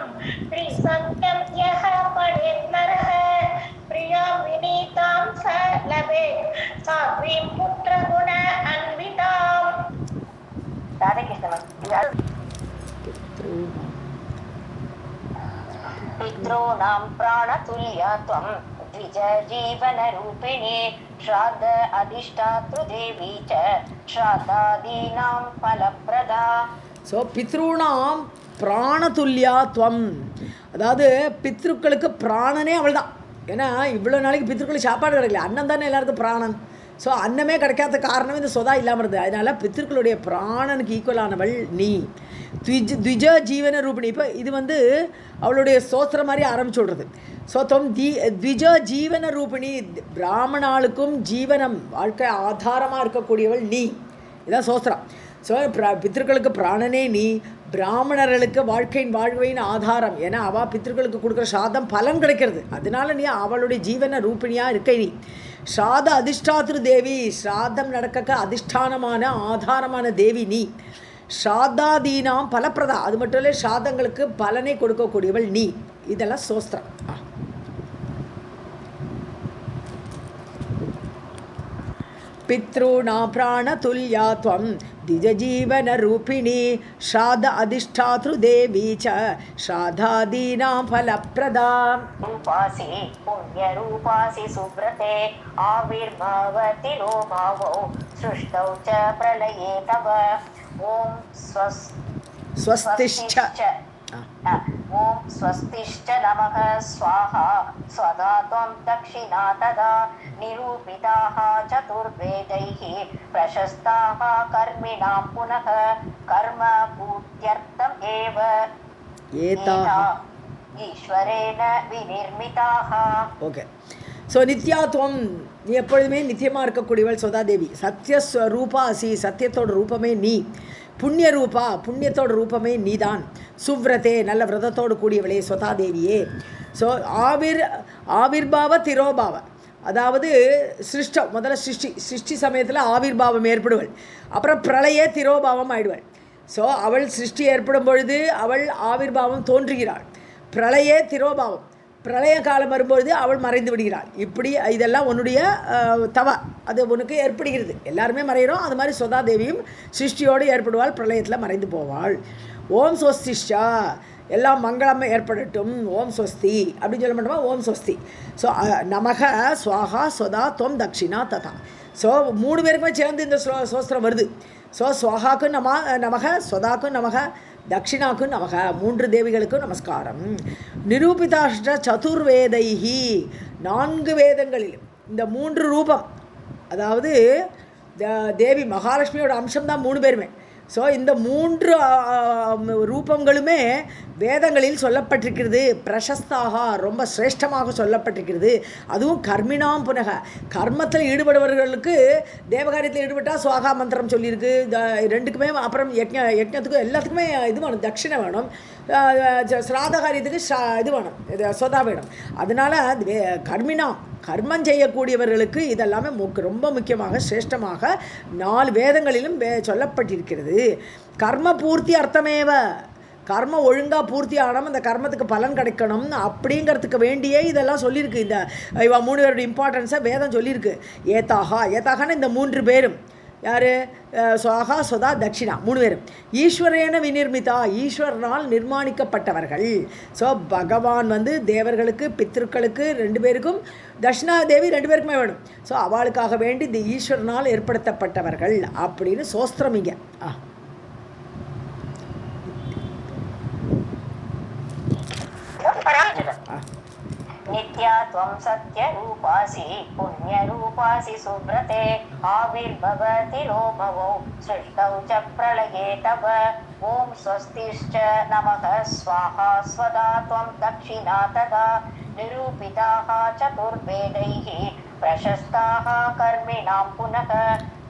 त्रिसंख्यं यः पठेत् नरः प्रियां विनीतां स लभेत् साध्वीं पुत्रगुण अन्विताम्. राधाकृष्ण. पितॄणां प्राणतुल्या त्वं द्विज जीवनरूपिणी श्राद्ध अधिष्ठातृदेवी च श्राद्धादीनां फलप्रदा. ஸோ பித்ருணாம் பிராணதுல்யா துவம், அதாவது பித்ருக்களுக்கு பிராணனே அவள் தான். ஏன்னா இவ்வளோ நாளைக்கு பித்ருக்களுக்கு சாப்பாடு கிடைக்கல, அன்னம் தானே எல்லாருக்கும் பிராணன். ஸோ அன்னமே கிடைக்காத காரணம் இந்த சொதா இல்லாமல் இருந்தது. அதனால் பித்ருக்களுடைய பிராணனுக்கு ஈக்குவலானவள் நீ. த்விஜ ஜீவன ரூபிணி. இப்போ இது வந்து அவளுடைய ஸ்தோத்திரம் மாதிரி ஆரம்பிச்சு விடுறது. ஸோ த்விஜ ஜீவன ரூபிணி, பிராமணாளுக்கும் ஜீவனம் வாழ்க்கை ஆதாரமாக இருக்கக்கூடியவள் நீ. இதுதான் சோஸ்திரம். ஸோ பித்ருக்களுக்கு பிராணனே நீ, பிராமணர்களுக்கு வாழ்வின் ஆதாரம். ஏன்னா அவள் பித்ருக்களுக்கு கொடுக்குற சாதம் பலன் கிடைக்கிறது. அதனால நீ அவளுடைய ஜீவன ரூபிணியாக இருக்க நீ. ஸ்ராத அதிஷ்டாத்ரு தேவி, ஸ்ராதம் நடக்க அதிஷ்டானமான ஆதாரமான தேவி நீ. ஸ்ராதாதீனாம் பலப்பிரதா, அது மட்டும் இல்லை ஸ்ராதங்களுக்கு பலனை கொடுக்கக்கூடியவள் நீ. இதெல்லாம் சோஸ்திரம். பித்ருணா பிராணதுல்யா த்வம் திஜஜீவன ரூபிணி ஸ்ராத அதிஷ்டாத்ரு தேவி ச ஸ்ராதாதீனாம் பலப்பிரதா. रूपासि पुण्यरूपासि सुव्रते आविर्भवति नो भावो सृष्टौ च प्रलये तव. ॐ स्वस्तिश्च ॐ स्वस्तिश्च नमः स्वाहा स्वधा त्वं दक्षिणा तदा निरूपिताः चतुर्वेदैः प्रशस्ताः कर्मिणां पुनः कर्म पूर्त्यर्थम् एव एताः ஈஸ்வரேன விநிர்மிதாஹ. ஓகே. ஸோ நித்யாத்வம், நீ எப்பொழுதுமே நித்தியமாக இருக்கக்கூடியவள் சொதாதேவி. சத்யஸ்வரூபா அசி, சத்தியத்தோட ரூபமே நீ. புண்ணிய ரூபா, புண்ணியத்தோட ரூபமே நீதான். சுவ்ரதே, நல்ல விரதத்தோடு கூடியவளே சொதாதேவியே. ஸோ ஆவிர்பாவ திரோபாவ, அதாவது சிருஷ்டம், முதல்ல சிருஷ்டி சமயத்தில் ஆவிர்பாவம் ஏற்படுவள். அப்புறம் பிரளயே திரோபாவம் ஆயிடுவள். ஸோ அவள் சிருஷ்டி ஏற்படும் பொழுது அவள் ஆவிர்பாவம் தோன்றுகிறாள். பிரளயே திரோபாவம், பிரளய காலம் வரும்பொழுது அவள் மறைந்து விடுகிறாள். இப்படி இதெல்லாம் உன்னுடைய அது உனக்கு ஏற்படுகிறது. எல்லாருமே மறைகிறோம். அது மாதிரி சொதாதேவியும் சிருஷ்டியோடு ஏற்படுவாள், பிரளயத்தில் மறைந்து போவாள். ஓம் ஸ்வஸ்திஷ்டா, எல்லாம் மங்களம் ஏற்படட்டும், ஓம் ஸ்வஸ்தி அப்படின்னு சொல்ல மாட்டோமா, ஓம் ஸ்வஸ்தி. ஸோ நமக ஸ்வாஹா ஸ்வதா துவம் தக்ஷிணா ததா. ஸோ 3 பேருக்குமே சேர்ந்து இந்த சோஸ்திரம் வருது. ஸோ ஸ்வாஹாக்கும் நமக, ஸ்வதாக்கும் நமக, தக்ஷிணாக்கும் நமக, 3 தேவிகளுக்கும் நமஸ்காரம். நிரூபிதாஷ்ட சதுர்வேதைஹி, 4 வேதங்களிலும் இந்த 3 ரூபம், அதாவது தேவி மகாலட்சுமியோட அம்சம்தான் 3 பேருமே. ஸோ இந்த 3 ரூபங்களுமே வேதங்களில் சொல்லப்பட்டிருக்கிறது. பிரசஸ்தாக, ரொம்ப சிரேஷ்டமாக சொல்லப்பட்டிருக்கிறது. அதுவும் கர்மினாம் புனக, கர்மத்தில் ஈடுபடுபவர்களுக்கு தேவகாரியத்தில் ஈடுபட்டால் சுவாகா மந்திரம் சொல்லியிருக்கு. 2க்குமே அப்புறம் யஜ்ஞத்துக்கும் எல்லாத்துக்குமே இது வேணும், தட்சிணை வேணும். ஸ்ராத காரியத்துக்கு இது வேணும், சொதா வேணும். அதனால் கர்மினாம், கர்மம் செய்யக்கூடியவர்களுக்கு இதெல்லாமே ரொம்ப முக்கியமாக சிரேஷ்டமாக 4 வேதங்களிலும் சொல்லப்பட்டிருக்கிறது. கர்ம பூர்த்தி அர்த்தமேவ, கர்ம ஒழுங்காக பூர்த்தி ஆகணும், அந்த கர்மத்துக்கு பலன் கிடைக்கணும் அப்படிங்கிறதுக்கு வேண்டியே இதெல்லாம் சொல்லியிருக்கு. இந்த 3 பேரோட இம்பார்ட்டன்ஸை வேதம் சொல்லியிருக்கு. ஏத்தாகான்னு இந்த 3 பேரும் யார்? சுவாகா ஸ்வதா தக்ஷிணா 3 பேரும் ஈஸ்வரேன விநிர்மிதா, ஈஸ்வரனால் நிர்மாணிக்கப்பட்டவர்கள். ஸோ பகவான் தேவர்களுக்கு பித்ருக்களுக்கு 2 பேருக்கும், தட்சிணா தேவி 2 பேருக்குமே வேணும். ஸோ அவளுக்காக வேண்டி இந்த ஈஸ்வரனால் ஏற்படுத்தப்பட்டவர்கள் அப்படின்னு சோஸ்திரம். இங்கே नित्या त्वं सत्यरूपासि पुण्यरूपासि सुव्रते आविर्भवति नो भवौ सृष्टौ च प्रलये तव ॐ स्वस्तिश्च नमः स्वाहा स्वधा त्वं दक्षिणा तदा निरूपिताः चतुर्वेदैः प्रशस्ताः कर्मिणां पुनः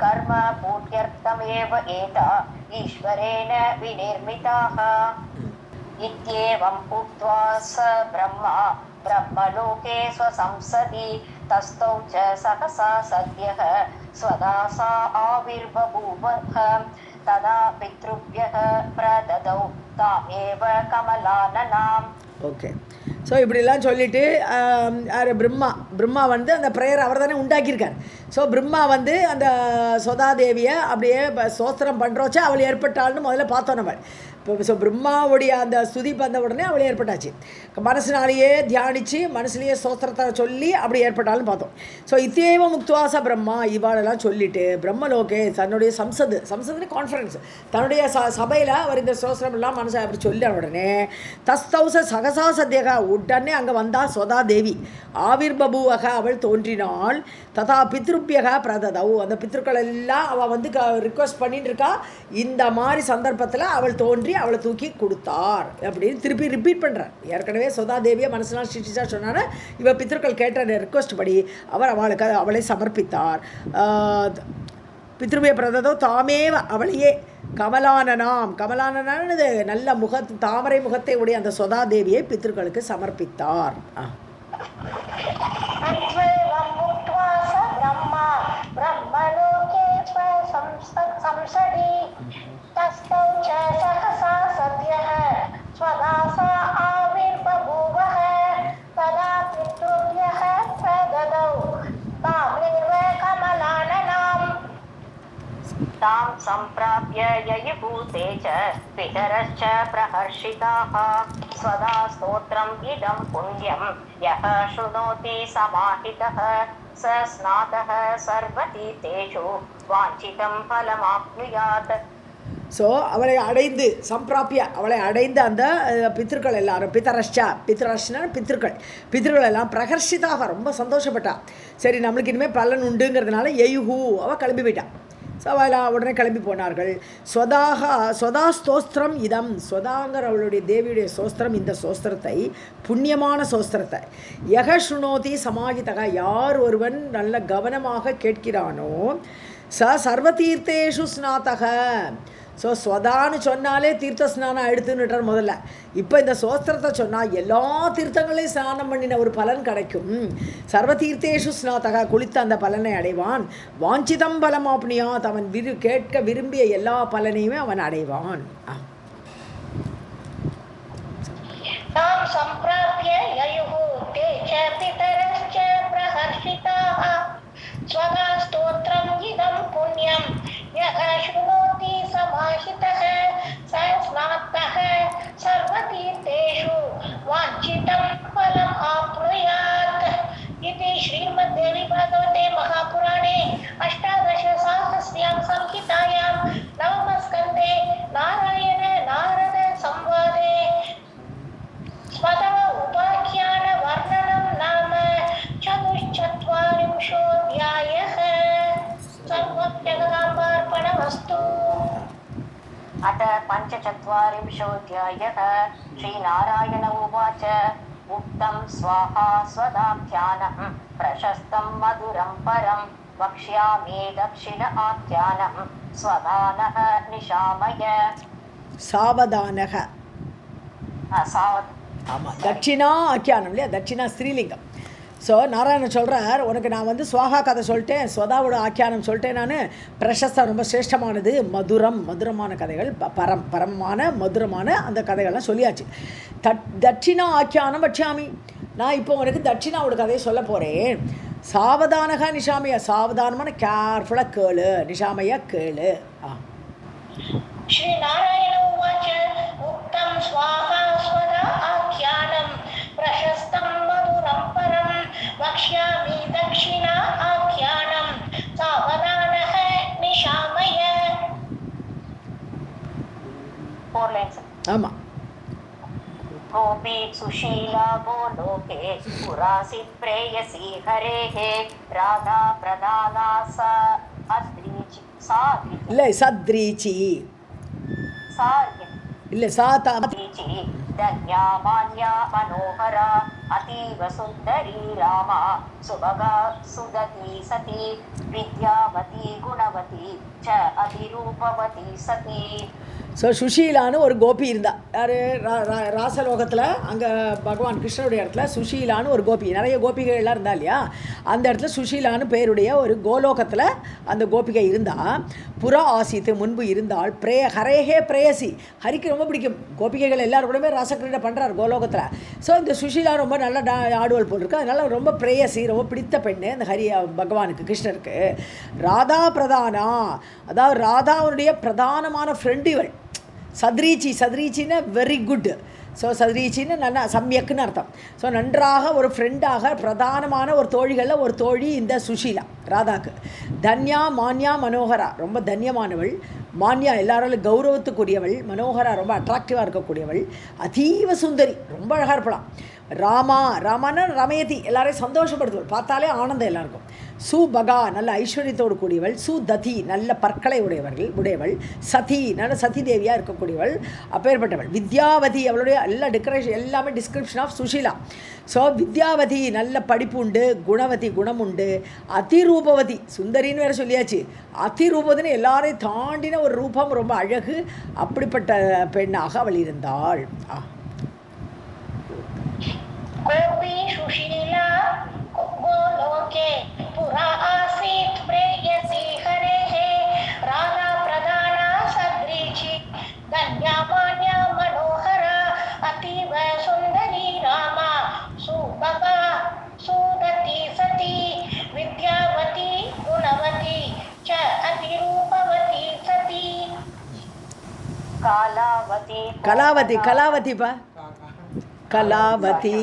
कर्म पूर्त्यर्थमेव एता ईश्वरेण विनिर्मिताः इत्येवम् उक्त्वा स ब्रह्मा ब्रह्मलोके स्वसंसदि तस्थौ च सहसा सद्यः स्वदा सा आविर्बभूवः तदा पितृभ्यः प्रददौ तामेव कमलाननाम्. ஓகே. ஸோ இப்படிலாம் சொல்லிவிட்டு பிரம்மா வந்து அந்த ப்ரேயர் அவர் தானே உண்டாக்கியிருக்கார். ஸோ பிரம்மா வந்து அந்த சொதாதேவியை அப்படியே சோஸ்திரம் பண்ணுறோச்சா அவள் ஏற்பட்டாள்னு முதல்ல பார்த்தோம் நம்ம. இப்போ ஸோ பிரம்மாவுடைய அந்த ஸ்துதி வந்த உடனே அவள் ஏற்பட்டாச்சு. மனசுனாலேயே தியானித்து மனசுலேயே சோஸ்திரத்தை சொல்லி அப்படி ஏற்பட்டாலும் பார்த்தோம். ஸோ இத்தேவ முக்துவாச பிரம்மா இவாளெல்லாம் சொல்லிவிட்டு பிரம்மலோகே தன்னுடைய சம்சதுன்னு கான்ஃபரன்ஸ் தன்னுடைய சபையில் அவர் இந்த சோஸ்திரமெல்லாம் மனசை அப்படி சொல்லின உடனே தஸ்தௌச சகசா சத்யகா உடனே அங்கே வந்தா சொதா தேவி ஆவிர்பபுவக அவள் தோன்றினாள். ததா பித்ருப்பியக பிரததவு அந்த பித்ருக்கள் எல்லாம் அவள் வந்து ரிக்வஸ்ட் பண்ணிட்டு இருக்கா. இந்த மாதிரி சந்தர்ப்பத்தில் அவள் தோன்றி அவளை தூக்கி கொடுத்தார் அப்படின்னு திருப்பி ரிப்பீட் பண்ணுறார். ஏற்கனவே சொதா தேவியை மனசுலாம் சிஷிச்சா சொன்னாலும் இவள் பித்ருக்கள் கேட்ட ரிக்வஸ்ட் படி அவர் அவளை சமர்ப்பித்தார். பித்ருபிய பிரததோ தாமேவ அவளையே கமலானனானது நல்ல தாமரை முகத்தை உடைய அந்த சொதா தேவியை பித்ருக்களுக்கு சமர்ப்பித்தார். तस्थौ च सहसा सद्यः स्वदा सा आविर्बभूवः तदा पितृभ्यः प्रददौ तामेव कमलाननाम्. तां सम्प्राप्य ययुभूते च पितरश्च प्रहर्षिताः स्वदा स्तोत्रम् इदं पुण्यं यः शृणोति समाहितः स स्नातः सर्वतीर्थेषु वाञ्छितं फलमाप्नुयात्. ஸோ அவளை அடைந்து சம்பிராப்பிய அவளை அடைந்த அந்த பித்ருக்கள் எல்லாரும் பித்ரஷ்னா பித்ருக்கள் எல்லாம் பிரகர்ஷிதாக ரொம்ப சந்தோஷப்பட்டா. சரி நம்மளுக்கு இனிமேல் பலன் உண்டுங்கிறதுனால எயுஹூ அவள் கிளம்பி போயிட்டான். ஸோ அவள் உடனே கிளம்பி போனார்கள். சொதா ஸ்தோஸ்திரம் இதம் சொதாங்கிற அவளுடைய தேவியுடைய சோஸ்திரம் இந்த சோஸ்திரத்தை புண்ணியமான சோஸ்திரத்தை யக ஸ்ருணோதி சமாஹிதக யார் ஒருவன் நல்ல கவனமாக கேட்கிறானோ சர்வதீர்த்தேஷு ஸ்நாதக. ஸோ ஸ்வதான்னு சொன்னாலே தீர்த்த ஸ்நானம் எடுத்துன்னுட்டார் முதல்ல. இப்போ இந்த சோஸ்திரத்தை சொன்னால் எல்லா தீர்த்தங்களையும் ஸ்நானம் பண்ணின ஒரு பலன் கிடைக்கும். சர்வதீர்த்தேஷு ஸ்நாதக குளித்த அந்த பலனை அடைவான். வாஞ்சிதம் பலமாப்னியாத் அவன் கேட்க விரும்பிய எல்லா பலனையுமே அவன் அடைவான். स्वदा स्तोत्रम् इदं पुण्यं यः शृणोति समाहितः स स्नातः सर्वतीर्थेषु वाञ्छितं फलम् आप्नुयात्. इति श्रीमद्देवी भागवते महापुराणे अष्टादशसाहस्र्यां संहितायां नवमस्कन्धे नारायण नारद संवादे स्वदा उपाख्यान वर्णनं नाम चतुश्चत्वारिंशोऽध्यायः. सर्वं जगदाम्बार्पणमस्तु. अथ पञ्चचत्वारिंशोऽध्यायः. श्रीनारायण उवाच उक्तं स्वाहा स्वदाख्यानं प्रशस्तं मधुरं परं वक्ष्यामि दक्षिण आख्यानं स्वदानः निशामय. सावधानः ஆமாம் தட்சிணா ஆக்கியானம் இல்லையா, தட்சிணா ஸ்ரீலிங்கம். ஸோ நாராயணன் சொல்கிறார், உனக்கு நான் வந்து சுவாகா கதை சொல்லிட்டேன், ஸ்வதாவோட ஆக்கியானம் சொல்லிட்டேன். நான் பிரசஸ்தம் ரொம்ப சிரேஷ்டமானது, மதுரமான கதைகள், பரமான மதுரமான அந்த கதைகள்லாம் சொல்லியாச்சு. தட்சிணா ஆக்கியானம் வட்சாமி, நான் இப்போ உனக்கு தட்சிணாவோட கதையை சொல்ல போகிறேன். சாவதானகா நிஷாமையா, சாவதானமான கேர்ஃபுல்லாக கேளு, நிஷாமையா கேளு. श्री नारायण उवाच उक्तं स्वाहा स्वदा आख्यानं प्रशस्तं मधुरं परं वक्ष्यामि दक्षिणा आख्यानं सावधानः निशामय. 4 lines. ஆமாம் गोपी सुशीला गोलोके पुरासीत् प्रेयसी हरेः राधा प्रदाना सा अद्रीचि இல்லை சத்ரீச்சி இல்லை சாதா धन्या मान्या मनोहरा अतीव सुन्दरी रामा सुभगा सुदती सती विद्यावती गुणवती च अतिरूपवती सती. ஸோ சுஷீலான்னு ஒரு கோபி இருந்தா யார் ராசலோகத்தில் அங்கே பகவான் கிருஷ்ணனுடைய இடத்துல சுஷீலான்னு ஒரு கோபி, நிறைய கோபிகைகள்லாம் இருந்தா இல்லையா, அந்த இடத்துல சுஷீலான்னு பேருடைய ஒரு கோலோகத்தில் அந்த கோபிகை இருந்தா. புறா ஆசித்து முன்பு இருந்தால் ஹரேஹே பிரேயசி, ஹரிக்கு ரொம்ப பிடிக்கும். கோபிகைகள் எல்லாரும் கூடவே ராசக்கிரீடை பண்ணுறார் கோலோகத்தில். ஸோ இந்த சுஷீலா ரொம்ப நல்லா ஆடுவல் போட்டிருக்கு, அதனால் ரொம்ப பிரேயசி, ரொம்ப பிடித்த பெண்ணு அந்த ஹரி பகவானுக்கு கிருஷ்ணருக்கு. ராதா பிரதானா, அதாவது ராதாவுடைய பிரதானமான ஃப்ரெண்டு இவள். சத்ரீச்சின்னா வெரி குட். ஸோ சத்ரீச்சின்னு நல்லா சம்யக்குன்னு அர்த்தம். ஸோ நன்றாக ஒரு ஃப்ரெண்டாக பிரதானமான ஒரு தோழிகளில் ஒரு தோழி இந்த சுஷீலா ராதாக்கு. தன்யா மான்யா மனோகரா, ரொம்ப தன்யமானவள். மான்யா எல்லாராலும் கௌரவத்துக்குரியவள். மனோகரா ரொம்ப அட்ராக்டிவாக இருக்கக்கூடியவள். அதீவ சுந்தரி, ரொம்ப அழகாக இருப்பலாம். ராமான்னு ரமயதி, எல்லாரையும் சந்தோஷப்படுத்துவள், பார்த்தாலே ஆனந்தம் எல்லாருக்கும். சுபகா நல்ல ஐஸ்வர்யத்தோடு கூடியவள். சுததி நல்ல பற்களை உடையவள். சதி நல்ல சதி தேவியாக இருக்கக்கூடியவள், அப்பேற்பட்டவள். வித்யாவதி அவளுடைய எல்லா டெக்கரேஷன் எல்லாமே description of Sushila. So Vidyavati நல்ல படிப்பு உண்டு, குணவதி குணம் உண்டு, அதிரூபவதி சுந்தரின்னு வேறு சொல்லியாச்சு. அதிரூபவதின்னு எல்லாரையும் தாண்டின ஒரு ரூபம், ரொம்ப அழகு. அப்படிப்பட்ட பெண்ணாக அவள் இருந்தாள். गोपी सुशीला गोलोके पुरा आसीत् प्रेयसी हरेः राधा प्रदाना सद्रीचि धन्या मान्या मनोहरा अतीव सुन्दरी रामा सुभगा सुदती सती विद्यावती गुणवती च अतिरूपवती सती. கலாவதி பா कलावती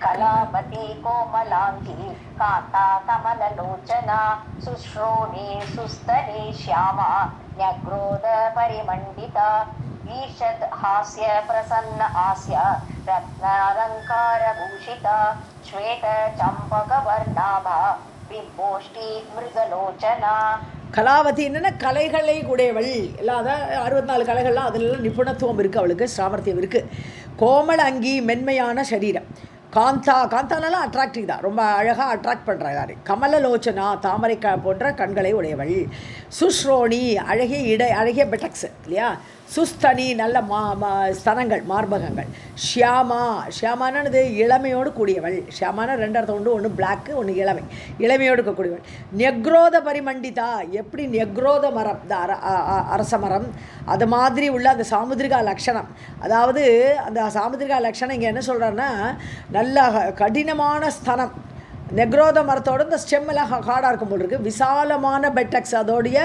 कलावती कोमलांगी कांता कमललोचना सुश्रोणी सुस्तनी श्यामा न्यग्रोध परिमंडिता ईषद हास्य प्रसन्न आस्य रत्नालंकार भूषिता श्वेत चंपक वर्णाभा बिंबोष्टी मृगलोचना. கலாவதி என்னென்னா கலைகளை உடையவள். இல்லாத 64 கலைகள்லாம் அதிலெல்லாம் நிபுணத்துவம் இருக்குது அவளுக்கு, சாமர்த்தியம் இருக்குது. கோமள அங்கி மென்மையான சரீரம். காந்தானாலாம் அட்ராக்டிவ் தான், ரொம்ப அழகாக அட்ராக்ட் பண்ணுறா யார். கமலலோச்சனா தாமரை போன்ற கண்களை உடையவள். சுஸ்ரோணி அழகிய பெட்டக்ஸ் இல்லையா. சுஸ்தனி நல்ல ஸ்தனங்கள் மார்பகங்கள். ஷியாமானது இளமையோடு கூடியவள். ஷியாமான 2 அர்த்தம் உண்டு, ஒன்று பிளாக்கு ஒன்று இளமையோடு இருக்கக்கூடியவள். நெக்ரோத பரிமண்டிதா, எப்படி நெக்ரோத மரம் இந்த அரச மரம் அது மாதிரி உள்ள அந்த சாமுதிரிகா லக்ஷணம். அதாவது அந்த சாமுதிரிகா லக்ஷணம் இங்கே என்ன சொல்கிறாருன்னா நல்ல கடினமான ஸ்தனம். நெக்ரோத மரத்தோடு இந்த ஸ்டெம்மெல்லாம் ஹார்டாக இருக்கும் போல் இருக்குது. விசாலமான பெட்டக்ஸ், அதோடைய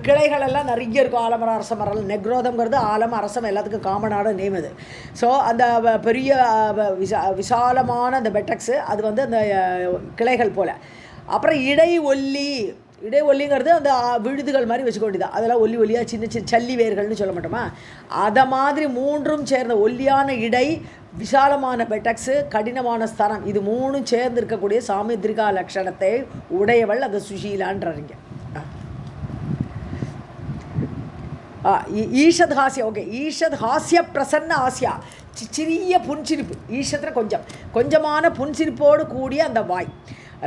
கிளைகளெல்லாம் நிறைய இருக்கும். ஆலமரம் அரச மரம். நெக்ரோதம்ங்கிறது ஆலம் அரசம் எல்லாத்துக்கும் காமனான நேம் அது. ஸோ அந்த பெரிய விசாலமான அந்த பெட்டக்ஸு அது வந்து அந்த கிளைகள் போல். அப்புறம் இடை ஒல்லிங்கிறது அந்த விழுதுகள் மாதிரி வச்சுக்க வேண்டியதான். அதெல்லாம் ஒல்லியாக சின்ன சல்லி வேர்கள்னு சொல்ல மாட்டோமா, அதை மாதிரி 3ம் சேர்ந்த ஒல்லியான இடை, விசாலமான பெட்டக்ஸு, கடினமான ஸ்தனம், இது 3ம் சேர்ந்து இருக்கக்கூடிய சாமுத்ரிகா லக்ஷணத்தை உடையவள் அந்த சுஷீலான்றீங்க. ஈஷத் ஹாஸ்யா, ஓகே. ஈஷத் ஹாஸ்ய பிரசன்ன ஆசியா, சிறிய புன்சிரிப்பு. ஈஷத்தில் கொஞ்சமான புன்சிரிப்போடு கூடிய அந்த வாய்.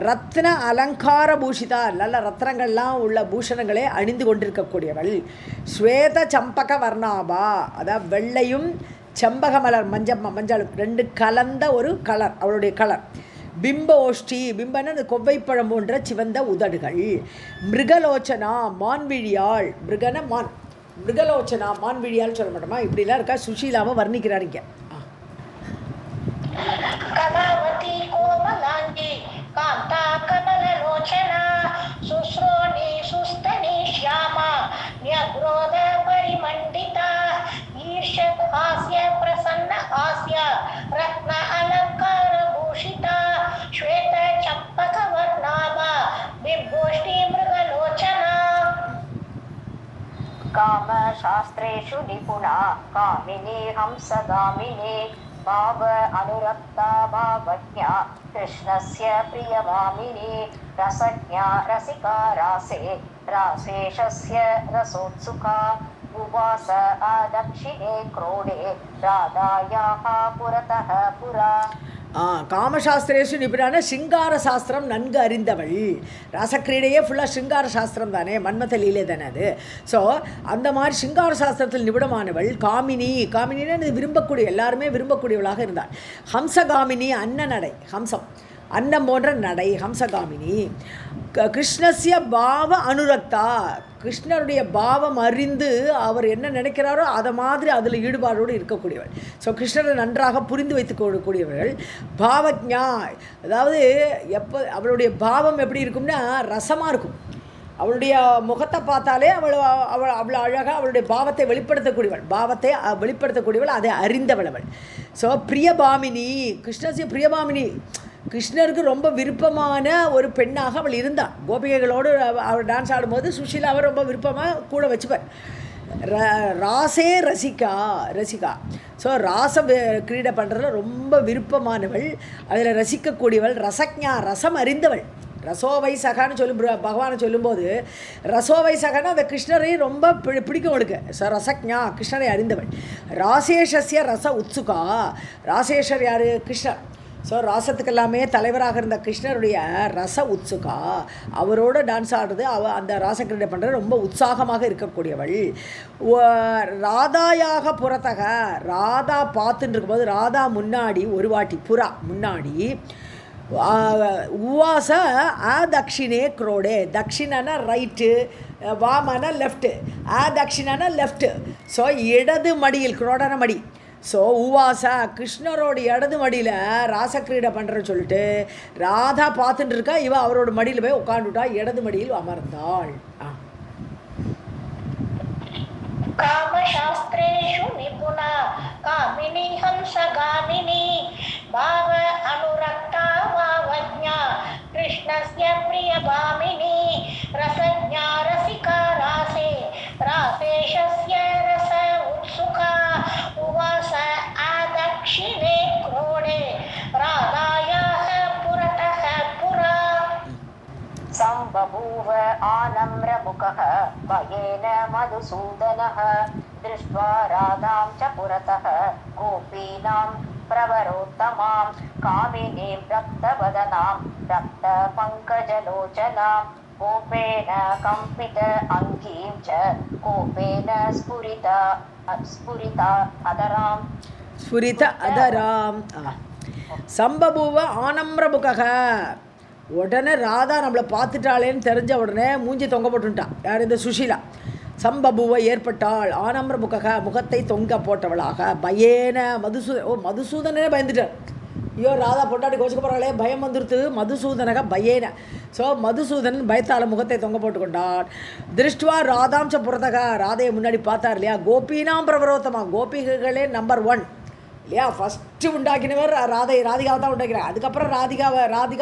ரத்ன அலங்கார பூஷிதா, நல்ல ரத்னங்கள்லாம் உள்ள பூஷணங்களே அணிந்து கொண்டிருக்கக்கூடியவள். ஸ்வேத சம்பக வர்ணாபா, அதாவது வெள்ளையும் செம்பக மலர் மஞ்சள் 2 கலந்த ஒரு கலர் அவளுடைய கலர். பிம்போஷ்டி, பிம்பன்னு அந்த கொவ்வைப்பழம் போன்ற சிவந்த உதடுகள். மிருகலோச்சனா மான்விழியாள், மிருகலோச்சனா மான்விழியாள் சொல்ல மாட்டோமா, இப்படிலாம் இருக்கா. சுஷீலாவை வர்ணிக்கிறாருங்க. कलावती कोमलांगी कांता कमललोचना सुश्रोणी सुस्तनी श्यामा न्यग्रोध परिमंडिता ईर्षद हास्य प्रसन्न हास्य रत्न अलंकार भूषिता श्वेत चंपक वर्णाभा बिंबोष्टी मृगलोचना. काम कामशास्त्रेषु निपुणा कामिनी हंसगामिनी भाव अनुरक्ता भावज्ञा कृष्णस्य प्रियभामिनी रसज्ञा रसिका रासे रासेशस्य रसोत्सुका उवास दक्षिणे क्रोडे राधायाः पुरतः पुरा காமசாஸ்திரேஷு நிபுணான சிங்கார சாஸ்திரம் நன்கு அறிந்தவள். ராசக்கிரீடையே ஃபுல்லாக சிங்கார சாஸ்திரம் தானே, மன்மத லீலை தானே அது. ஸோ அந்த மாதிரி சிங்கார சாஸ்திரத்தில் நிபுணமானவள். காமினி, காமினின்னு விரும்பக்கூடிய எல்லாருமே விரும்பக்கூடியவளாக இருந்தாள். ஹம்சகாமினி, அன்ன நடை, ஹம்சம் அன்னம் போன்ற நடை, ஹம்சகாமினி. கிருஷ்ணஸ்ய பாவ அனுரக்தா, கிருஷ்ணருடைய பாவம் அறிந்து அவர் என்ன நினைக்கிறாரோ அதை மாதிரி அதில் ஈடுபாடோடு இருக்கக்கூடியவள். ஸோ கிருஷ்ணரை நன்றாக புரிந்து வைத்துக் கொள்ளக்கூடியவர்கள். பாவஜ்ஞா, அதாவது எப்போ அவளுடைய பாவம் எப்படி இருக்கும்னா ரசமாக இருக்கும். அவளுடைய முகத்தை பார்த்தாலே அவ்வளோ அழகாக அவளுடைய பாவத்தை வெளிப்படுத்தக்கூடியவள், பாவத்தை வெளிப்படுத்தக்கூடியவள், அதை அறிந்தவள் அவள். ஸோ பிரியபாமினி, கிருஷ்ணசிய பிரியபாமினி, கிருஷ்ணருக்கு ரொம்ப விருப்பமான ஒரு பெண்ணாக அவள் இருந்தாள். கோபிகைகளோடு அவள் டான்ஸ் ஆடும்போது சுஷீலாவை ரொம்ப விருப்பமாக கூட வச்சுப்பார். ராசே ரசிகா, ரசிகா. ஸோ ராசம் கிரீடை பண்ணுறதுல ரொம்ப விருப்பமானவள், அதில் ரசிக்கக்கூடியவள். ரசக்ஞா, ரசம் அறிந்தவள். ரசோவை சகான்னு சொல்லும் பகவானை சொல்லும்போது ரசோவை சகான்னு அந்த கிருஷ்ணரை ரொம்ப பிடிக்கும் அவளுக்கு. ரசக்ஞா, கிருஷ்ணரை அறிந்தவள். ராசேஷஸ்ய ரச உத்சுகா, ராசேஷர் யார்? கிருஷ்ணர். ஸோ ராசத்துக்கு எல்லாமே தலைவராக இருந்த கிருஷ்ணருடைய ரச உத்சுகா, அவரோட டான்ஸ் ஆடுறது, அந்த ராசக்கிரீடை பண்ணுறது ரொம்ப உற்சாகமாக இருக்கக்கூடியவள். ராதாயாக புறத்தக, ராதா பார்த்துட்டு இருக்கும்போது ராதா முன்னாடி ஒரு வாட்டி, புறா முன்னாடி, உவாச தக்ஷிணே குரோடே, தக்ஷிணானா ரைட்டு, வாமான லெஃப்ட்டு, தக்ஷிணானா லெஃப்ட்டு. ஸோ இடது மடியில், குரோடான மடி. ஸோ உவாசா, கிருஷ்ணரோட இடது மடியில் ராசக்கிரீடை பண்ணுறன்னு சொல்லிட்டு ராதா பார்த்துட்டு இருக்கா, இவ அவரோட மடியில் போய் உட்காந்துட்டா, இடது மடியில் அமர்ந்தாள். कामशास्त्रेषु निपुणा कामिनी हंसगामिनी भाव अनुरक्ता भावज्ञा कृष्णस्य प्रियभामिनी रसज्ञा रसिका रासे रासेशस्य रस उत्सुका उवास आदक्षिणे क्रोडे राधायाः पुरतः पुरा संबभूव आनम्रमुखः भयेन मधुसूदनः दृष्ट्वा राधां च पुरतः गोपीनां प्रवरोत्तमां कामिनीं रक्तवदनां रक्तपङ्कजलोचनां कोपेन कम्पित अङ्गीं च कोपेन स्फुरिता अदरां ஸ்புரித அதராம். சம்பபூவ ஆனம்ரமுகக, உடனே ராதா நம்மளை பார்த்துட்டாளேன்னு தெரிஞ்ச உடனே மூஞ்சி தொங்க போட்டுட்டான். யார்? இந்த சுஷீலா. சம்பபுவை ஏற்பட்டாள், ஆனம்ர முகக, முகத்தை தொங்க போட்டவளாக. பயேன மதுசூதனே பயந்துட்டார். ஐயோ ராதா பொட்டாட்டி கோச்சுக்க போகிறாளே, பயம் வந்துடுத்து. மதுசூதனக பயேன. ஸோ மதுசூதனன் பயத்தால் முகத்தை தொங்க போட்டுக்கொண்டான். திருஷ்டுவா ராதாம்ச புறத்தக, ராதையை முன்னாடி பார்த்தார் இல்லையா. கோபினாம் பிரபரோத்தமா, கோபிகளே நம்பர் 1 இல்லையா. ஃபஸ்ட்டு உண்டாக்கினவர் ராதிகாவை தான் உண்டாக்கிறார். அதுக்கப்புறம் ராதிகா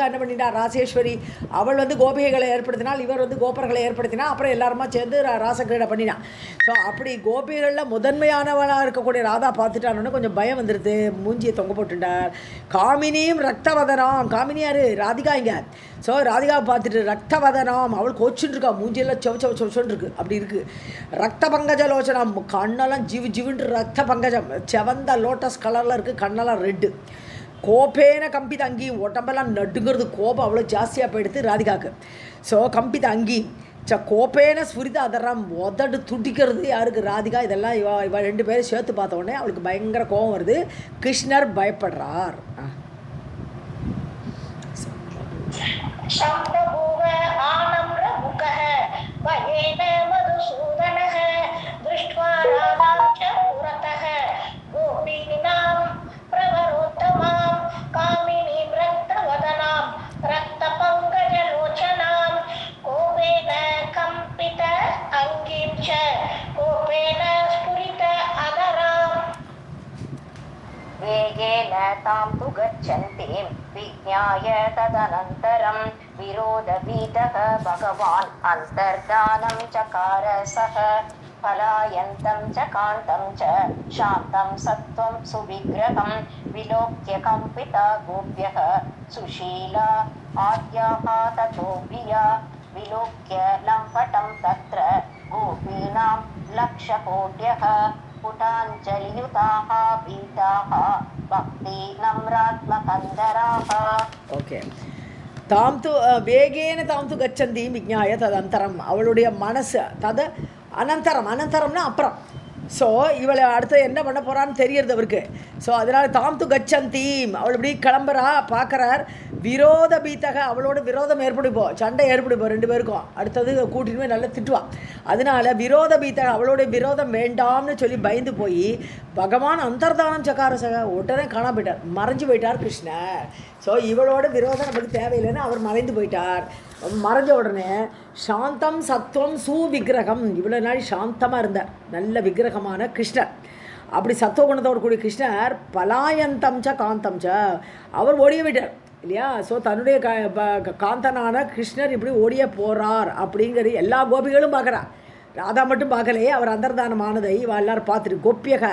என்ன பண்ணிட்டா, ராசேஸ்வரி. அவள் வந்து கோபிகைகளை ஏற்படுத்தினால், இவர் வந்து கோபர்களை ஏற்படுத்தினா, அப்புறம் எல்லாருமா சேர்ந்து ராசக்கிரீடை பண்ணினான். ஸோ அப்படி கோபிகளில் முதன்மையானவளாக இருக்கக்கூடிய ராதா பார்த்துட்டான்னு கொஞ்சம் பயம் வந்துடுது, மூஞ்சியை தொங்க போட்டுட்டார். காமினியும் ரக்தவதனாம், காமினி யார்? ராதிகா. இங்கே ஸோ ராதிகாவை பார்த்துட்டு ரக்தவதனாம், அவள் கோச்சுன்னு இருக்கா, மூஞ்சியெல்லாம் சொன்னு இருக்கு, அப்படி இருக்குது. ரக்த பங்கஜ லோச்சனம், கண்ணெல்லாம் ஜிவுன்னு ரக்த பங்கஜம், செவந்த லோட்டஸ் கலரில் இருக்குது, கண்ணெல்லாம் ரெட்டு. கோபேன கம்பித அங்கி, உடம்பெல்லாம் நடுங்கிறது, கோபம் அவ்வளோ ஜாஸ்தியாக போயிடுது ராதிகாவுக்கு. ஸோ கம்பித அங்கி கோப்பேன ஸ்புரித அதெல்லாம் உதடு துடிக்கிறது யாருக்கு? ராதிகா. இதெல்லாம் இவ 2 பேரும் சேர்த்து பார்த்த உடனே அவளுக்கு பயங்கர கோபம் வருது. கிருஷ்ணர் பயப்படுறார். शम्बभूव आनम्रमुखः भयेन मधुसूदनः दृष्ट्वा राधां च पुरतः गोपीनां प्रवरोत्तमां कामिनीं रक्तवदनां रक्तपङ्कजलोचनां कोपेन कम्पित अङ्गीं च कोपेन स्फुरित अधराम् वेगेन तां तु गच्छन्तीं विज्ञाय तदनन्तरं विरोधभीतः भगवान् अन्तर्धानं चकार सः पलायन्तं च कान्तं च शान्तं सत्त्वं सुविग्रहं विलोक्य कम्पिता गोप्यः सुशीला आद्याः ततोऽभिया विलोक्य लम्पटं तत्र गोपीनां लक्षकोट्यः पुटाञ्जलियुताः पीताः भक्ति नम्रात्मकन्दराः. ஓகே. தாம் து வேகேன தாம் து கச்சந்தி விஜ்ஞாய ததந்தரம். அவளுடைய மனசு தது அனந்தரம். அனந்தரம்னா அப்புறம். ஸோ இவளை அடுத்து என்ன பண்ண போகிறான்னு தெரியறது அவருக்கு. ஸோ அதனால் தாம் து கச்சந்தீம், அவள் இப்படி கிளம்புறா, பார்க்குறார். விரோத பீத்தக, அவளோட விரோதம் ஏற்படுப்போ, சண்டை ஏற்படுப்போம் ரெண்டு பேருக்கும். அடுத்தது கூட்டின்னு போய் நல்லா திட்டுவான். அதனால விரோத பீத்தக, அவளோடைய விரோதம் வேண்டாம்னு சொல்லி பயந்து போய் பகவான் அந்தர்தானம் சகாரசக உடனே காணா போயிட்டார், மறைஞ்சு போயிட்டார் கிருஷ்ணர். ஸோ இவளோட விரோதம் நமக்கு தேவையில்லைன்னு அவர் மறைந்து போயிட்டார். மறைஞ்ச உடனே சாந்தம் சத்துவம் சுவிக்கிரகம், இவ்வளோ நாள் சாந்தமாக இருந்தார், நல்ல விக்கிரகமான கிருஷ்ணர். அப்படி சத்துவகுணத்தோடு கூடிய கிருஷ்ணர் பலாயந்தம் ச காந்தம் ச, அவர் ஓடிய விட்டார் இல்லையா. ஸோ தன்னுடைய காந்தனான கிருஷ்ணர் இப்படி ஓடிய போகிறார் அப்படிங்கிற எல்லா கோபிகளும் பார்க்குறார். ராதா மட்டும் பார்க்கலையே, அவர் அந்தர்தானமானதை எல்லாரும் பார்த்துட்டு கோபியக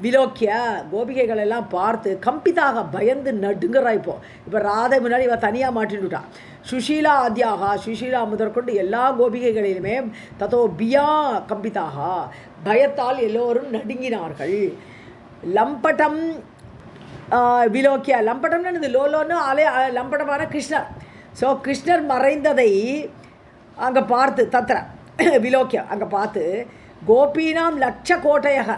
விலோக்கிய, கோபிகைகள் எல்லாம் பார்த்து கம்பிதாக பயந்து நடுங்கிறா. இப்போ ராதை முன்னாடி இவ தனியாக மாட்டின்னுட்டான். சுஷீலா ஆத்யாக, சுஷீலா முதற்கொண்டு எல்லா கோபிகைகளிலுமே தத்தோ பியா கம்பிதாக, பயத்தால் எல்லோரும் நடுங்கினார்கள். லம்பட்டம் விலோக்கிய, லம்பட்டம்னு இது லோலோன்னு ஆலே லம்பட்டமான கிருஷ்ணர். ஸோ கிருஷ்ணர் மறைந்ததை அங்கே பார்த்து தத்திர விலோக்கிய அங்கே பார்த்து கோபீனாம் லட்ச கோட்டையக,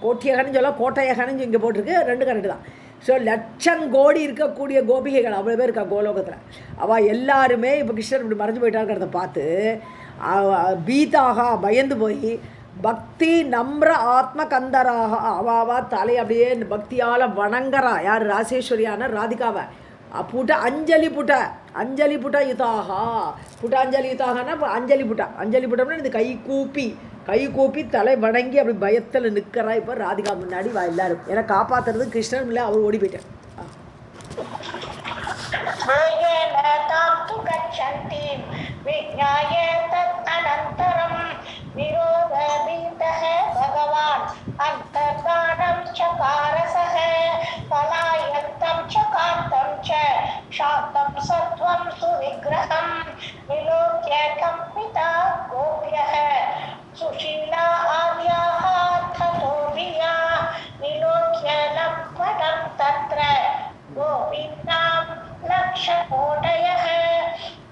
கோட்டியகன்னு சொல்ல கோட்டையகன்னு இங்கே போட்டிருக்கு, ரெண்டு கரெக்டு தான். ஸோ லட்சங்கோடி இருக்கக்கூடிய கோபிகைகள் அவ்வளோ பேர் இருக்கா கோலோகத்தில். அவள் எல்லாருமே இப்போ கிருஷ்ணர் இப்படி மறைஞ்சு போயிட்டாங்கிறத பார்த்து பீதாக பயந்து போய் பக்தி நம்ர ஆத்ம கந்தராக, அவாவா தலை அப்படியே பக்தியால் வணங்குறா. யார்? ராசேஸ்வரியான ராதிகாவை. புட்ட அஞ்சலி புட்ட, அஞ்சலி புட்ட யுதாகா, புட்டாஞ்சலி யுதாகனா அஞ்சலி புட்டா, அஞ்சலி புட்டம்னா இது கை கூப்பி தலை வணங்கி அப்படி பயத்தில் நிற்கிறா இப்போ ராதிகா முன்னாடி. வா எல்லாரும் ஏன்னா காப்பாற்றுறது கிருஷ்ணன் இல்லை, அவர் ஓடி போயிட்டார். भगवान् अन्तर्दानं चकारसः पलायन्तं च कान्तं च शान्तं सत्त्वं सुविग्रहं विलोक्य कम्पिता गोप्यः सुशीला आद्याः ततोऽभिया विलोक्य लम्पटं तत्र गोपीनां लक्षकोटयः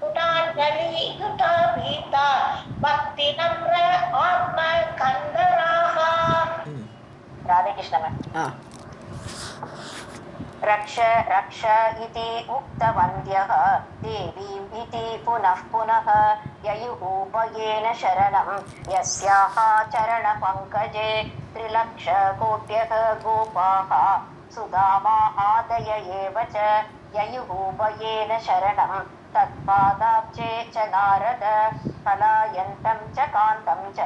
पुटाञ्जलियुता भीता भक्ति नम्र आत्मकन्दराः. राधे कृष्ण में रक्ष रक्ष इति उक्तवन्त्यः देवीम् इति पुनः पुनः ययुः भयेन शरणं यस्याः चरणपङ्कजे त्रिलक्षकोट्यः गोपाः सुदामा आदय एव च ययुः भयेन शरणं तत्पादाब्जे च नारद पलायन्तं च कान्तं च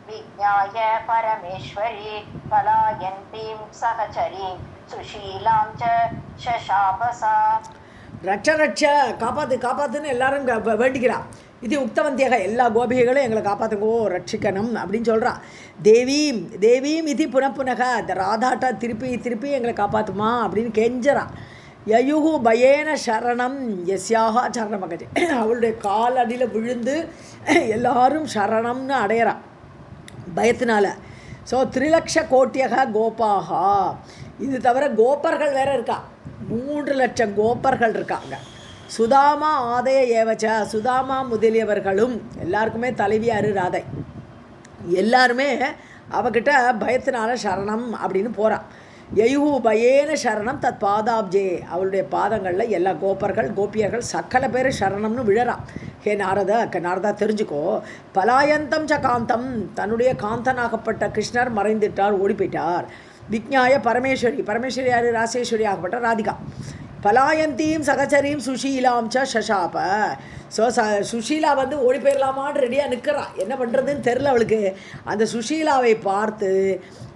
विज्ञाय परमेश्वरी पलायन्तीं सहचरीं सुशीलां च शशापसा. ரட்ச ரட்ச, காப்பாற்று காப்பாற்றுன்னு எல்லாரும் வேண்டிக்கிறா. இது உக்தவந்தியாக, எல்லா கோபிகைகளும் எங்களை காப்பாற்றுங்கோ, ரட்சிக்கணும் அப்படின்னு சொல்கிறா. தேவீம் தேவீம் இது புனப்புனக, அந்த ராதாட்டா திருப்பி திருப்பி எங்களை காப்பாற்றுமா அப்படின்னு கெஞ்சறா. யயுகு பயேன சரணம் எஸ்யாக சரணமகஜே, அவளுடைய கால் அடியில் விழுந்து எல்லாரும் சரணம்னு அடையிறா பயத்தினால. ஸோ திரிலக்ஷ கோட்டியக கோபாகா, இது தவிர கோப்பர்கள் வேறு இருக்கா, 3 லட்சம் கோப்பர்கள் இருக்காங்க. சுதாமா ஆதய ஏவச்ச, சுதாமா முதலியவர்களும் எல்லாருக்குமே தலைவியார் ராதை. எல்லாருமே அவகிட்ட பயத்தினால சரணம் அப்படின்னு போகிறான். யயுகு பயேன சரணம் தத் பாதாப்ஜே, அவளுடைய பாதங்களில் எல்லா கோப்பர்கள் கோபியர்கள் சக்கல பேர் சரணம்னு விழறான். ஹே நாரதா தெரிஞ்சுக்கோ, பலாயந்தம் ச காந்தம், தன்னுடைய காந்தனாகப்பட்ட கிருஷ்ணர் மறைந்துட்டார், ஓடி போயிட்டார். விஜ்ஞாய பரமேஸ்வரி யார்? ராசேஸ்வரி ஆகப்பட்ட ராதிகா. பலாயந்தீம் சகச்சரீம் சுஷீலாம் ச ஷஷாப. ஸோ சுஷீலா வந்து ஓடி போயிடலாமான்னு ரெடியாக நிற்கிறா, என்ன பண்ணுறதுன்னு தெரில அவளுக்கு. அந்த சுஷீலாவை பார்த்து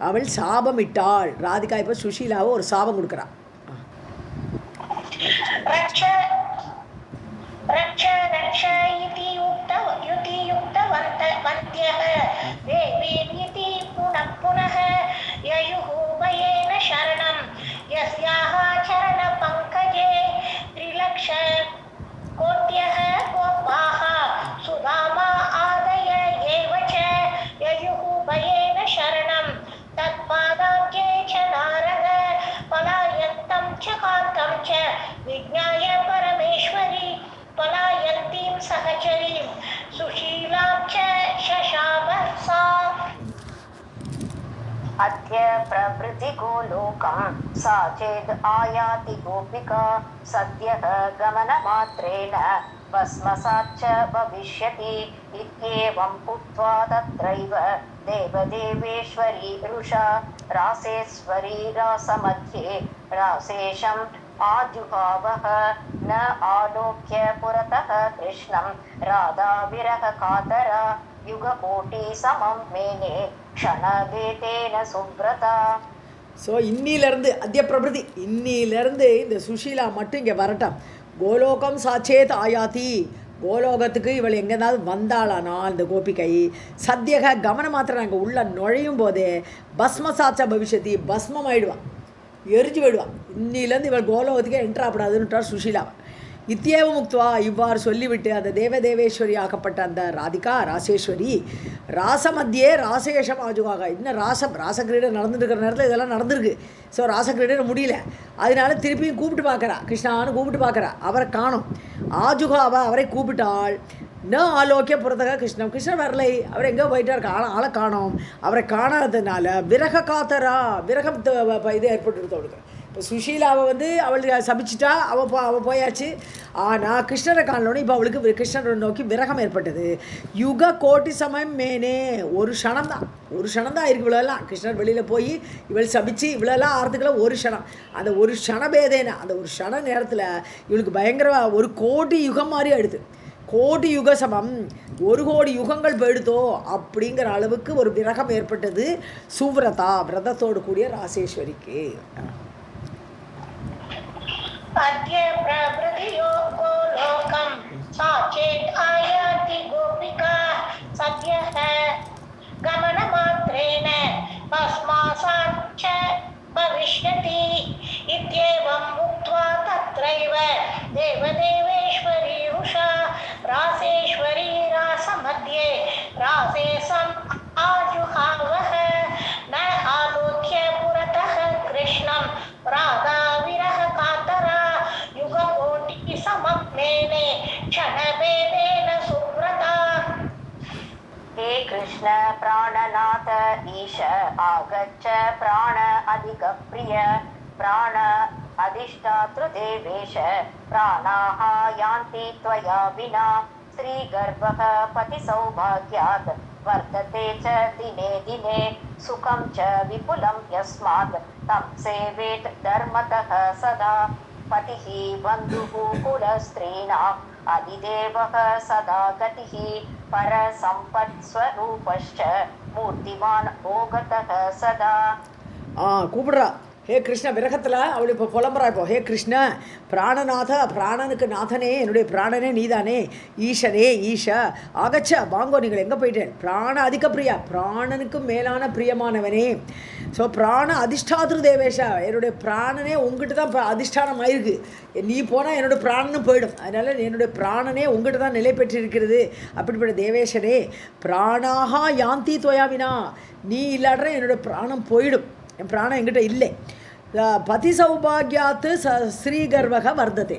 அவள் சாபமிட்டாள். ராதிகா இப்போ சுஷீலாவை ஒரு சாபம் கொடுக்குறான். रक्ष रक्ष इति युक्तवन्त वन्द्यः देवीमिति पुनः पुनः ययुः भयेन शरणं यस्याः चरणपङ्कजे त्रिलक्ष कोट्यः गोपाः सुदामा आदय एव च ययुः भयेन शरणं तत्पादाब्जे च नारद पलायन्तं च कान्तं च विज्ञाय परमेश्वरी पलायन्तीं सहचरीं सुशीलां च शशाव सा अद्य प्रभृति गोलोकं सा चेद् आयाति गोपिका सद्यः गमनमात्रेण भस्मसाच्च भविष्यति इत्येवं उक्त्वा तत्रैव देवदेवेश्वरी रुषा रासेश्वरी रासमध्ये रासेशम् आजुहावः न आलोक्य पुरतः कृष्णं राधा विरहकातरा युगकोटिसमं मेने क्षणभेदेन सुब्रता. ஸோ இன்னிலேருந்து அத்திய பிரபிருதி இன்னிலேருந்து இந்த சுஷீலா மட்டும் இங்கே வரட்டும். கோலோகம் சாச்சேத் ஆயாதி, கோலோகத்துக்கு இவள் எங்கேனாவது வந்தாளானா இந்த கோபிகை சத்தியக கவனம் மாத்திரம் அங்கே உள்ள நுழையும் போதே பஸ்மசாச்ச பவிஷ்யத்தி, பஸ்மம் ஆயிடுவான், எரிஞ்சு போயிடுவான். இன்னிலேருந்து இவள் கோலோகத்துக்கே என்ட்ராப்படாதுன்னுட்டார் சுஷீலா. இத்தியேவ முக்துவா, இவ்வாறு சொல்லிவிட்டு அந்த தேவதேவேஸ்வரி ஆக்கப்பட்ட அந்த ராதிகா ராசேஸ்வரி ராசமத்தியே ராசேஷம் ஆஜுகாக, இன்னும் ராசக்கிரீடை நடந்துட்டு இருக்கிற நேரத்தில் இதெல்லாம் நடந்திருக்கு. ஸோ ராசக்கிரீடை முடியல, அதனால திருப்பியும் கூப்பிட்டு பார்க்குறா, கிருஷ்ணான்னு கூப்பிட்டு பார்க்குறா, அவரை காணும். ஆஜுகாவ அவரை கூப்பிட்டாள். ந ஆலோக்கிய புறத்தக கிருஷ்ணன், கிருஷ்ணன் வரலை, அவர் எங்கேயோ போயிட்டார், ஆளை காணோம். அவரை காணாததுனால விரக காத்தரா, விரகம் இது ஏற்பட்டுருது அவளுக்கு. இப்போ சுஷீலாவை வந்து அவளுக்கு சபிச்சிட்டா, அவள் போயாச்சு. ஆனால் கிருஷ்ணரை காணலோன்னு இப்போ அவளுக்கு கிருஷ்ணரை நோக்கி விரகம் ஏற்பட்டது. யுக கோட்டி சமயம் மேனே, ஒரு க்ஷணம் தான் இருக்குது இவ்வளோலாம். கிருஷ்ணர் வெளியில் போய் இவள் சபிச்சு இவ்வளோலாம் ஆகிறதுக்குள்ள ஒரு க்ஷணம், அந்த ஒரு க்ஷணபேதேன அந்த ஒரு க்ஷண நேரத்தில் இவளுக்கு பயங்கர ஒரு கோடி யுகம் மாதிரி ஆயிடுது. கோடி யுக சமம், 1 கோடி யுகங்கள் போயிடுதோ அப்படிங்கிற அளவுக்கு ஒரு விரகம் ஏற்பட்டது சுவ்ரதா, விரதத்தோடு கூடிய ராசேஸ்வரிக்கு. अद्य प्रभृतियो गोलोकं सा चेत् आयाति गोपिका सद्यः गमनमात्रेण भस्मासाच्च भविष्यति इत्येवम् उक्त्वा तत्रैव देवदेवेश्वरी उषा रासेश्वरी रासमध्ये रासेसम् आजुहावः न आलोक्य पुरतः कृष्णं राधा विरहकातरा युगकोटिसमप्नेने क्षणभेदेन सुव्रता. हे कृष्ण प्राणनाथ ईश आगच्छ प्राण अधिकप्रिय प्राण अधिष्ठातृदेवेश प्राणाः यान्ति त्वया विना श्रीगर्भः पतिसौभाग्यात् वर्धते च दिने दिने सुखं च विपुलं यस्मात् तं सेवेत् धर्मतः सदा पतिः बन्धुः कुलस्त्रीणाम् अधिदेवः सदा गतिः परसम्पत्स्वरूपश्च मूर्तिमान् भोगतः सदा. கூப்பிடுறா, ஹே கிருஷ்ண விரகத்தில் அவள் இப்போ புலம்புறா. இப்போ ஹே கிருஷ்ண பிராணநாத, பிராணனுக்கு நாதனே, என்னுடைய பிராணனே நீதானே, ஈஷனே ஈஷா ஆகச்ச வாங்கோ, நீங்கள் எங்கே போயிட்டேன், பிராண அதிக பிரியா, பிராணனுக்கு மேலான பிரியமானவனே. ஸோ பிராண அதிஷ்டாதிரு தேவேஷா, என்னுடைய பிராணனே உங்ககிட்ட தான் அதிஷ்டானம் ஆயிருக்கு, நீ போனால் என்னோடய பிராணனும் போயிடும், அதனால் என்னுடைய பிராணனே உங்ககிட்ட தான் நிலை பெற்றிருக்கிறது. அப்படிப்பட்ட தேவேஷனே பிராணாகா யாந்தி துவயாவினா, நீ இல்லாடுற என்னோடய பிராணம் போயிடும், என் பிராணம் என்கிட்ட இல்லை. பதி சௌபாகியாத்து ஸ்ரீகர்வக வர்த்ததே,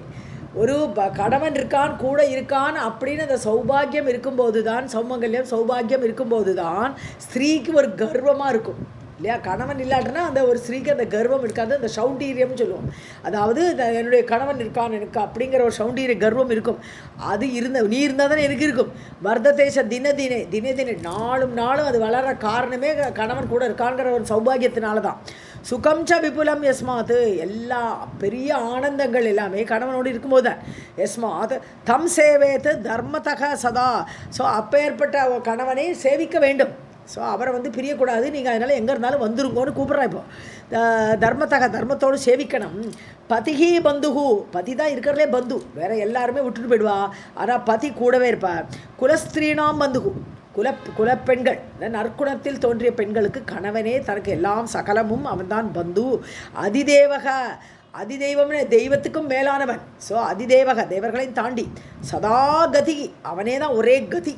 ஒரு கணவன் இருக்கான் கூட இருக்கான் அப்படின்னு அந்த சௌபாகியம் இருக்கும்போது தான், சௌமங்கல்யம் சௌபாகியம் இருக்கும்போது தான் ஸ்திரீக்கு ஒரு கர்வமாக இருக்கும் இல்லையா. கணவன் இல்லாட்டினா அந்த ஒரு ஸ்திரீக்கு அந்த கர்வம் இருக்காது, அந்த சௌண்டீரியம்னு சொல்லுவோம். அதாவது என்னுடைய கணவன் இருக்கான் எனக்கு அப்படிங்கிற ஒரு சௌண்டீரிய கர்வம் இருக்கும். அது நீ இருந்தால் தானே எனக்கு இருக்கும். வர்த்ததேச தினே தினே நாளும் அது வளர காரணமே கணவன் கூட இருக்காங்கிற ஒரு சௌபாகியத்தினால தான். சுகம் ச விபுலம் யஸ்மாத், எல்லா பெரிய ஆனந்தங்கள் எல்லாமே கணவனோடு இருக்கும்போது தான். யஸ்மாத் தம் சேவேத்து தர்மதக சதா, ஸோ அப்பேற்பட்ட கணவனை சேவிக்க வேண்டும். ஸோ அவரை வந்து பிரியக்கூடாது, நீங்கள் அதனால் எங்கே இருந்தாலும் வந்துருங்கோன்னு கூப்பிட்றா. இப்போ தர்மத்தக, தர்மத்தோடு சேவிக்கணும். பதிகி பந்துகு, பதி தான் இருக்கிறதுலே பந்து, வேறு எல்லாருமே விட்டுட்டு போயிடுவா, ஆனால் பதி கூடவே இருப்பார். குலஸ்திரீனாம் பந்துகு, குலப்பெண்கள் நற்குணத்தில் தோன்றிய பெண்களுக்கு கணவனே தனக்கு எல்லாம் சகலமும் அவன்தான் பந்து. அதிதேவக அதிதெய்வம்னு தெய்வத்துக்கும் மேலானவன். ஸோ அதிதேவக தேவர்களையும் தாண்டி சதா கதி அவனே தான் ஒரே கதி.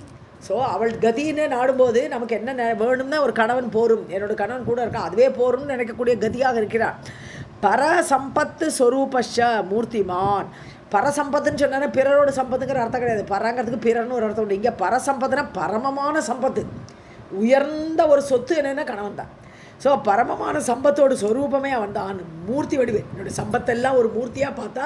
ஸோ அவள் கதின்னு நாடும்போது நமக்கு என்ன வேணும்னா ஒரு கணவன் போரும், என்னோடய கணவன் கூட இருக்கான் அதுவே போரும்னு நினைக்கக்கூடிய கதியாக இருக்கிறான். பரசம்பத்து ஸ்வரூபஷ மூர்த்திமான். பரசம்பத்துன்னு சொன்னா பிறரோட சம்பத்துங்கிற அர்த்தம் கிடையாது. பரங்கிறதுக்கு பிறர்னு ஒரு அர்த்தம் உண்டு. இங்கே பரசம்பத்துனா பரமமான சம்பத்து, உயர்ந்த ஒரு சொத்து என்னென்னா கணவன் தான். ஸோ பரமமான சம்பத்தோட ஸ்வரூபமே அவன் தான். மூர்த்தி வடிவு என்னுடைய சம்பத்தெல்லாம் ஒரு மூர்த்தியாக பார்த்தா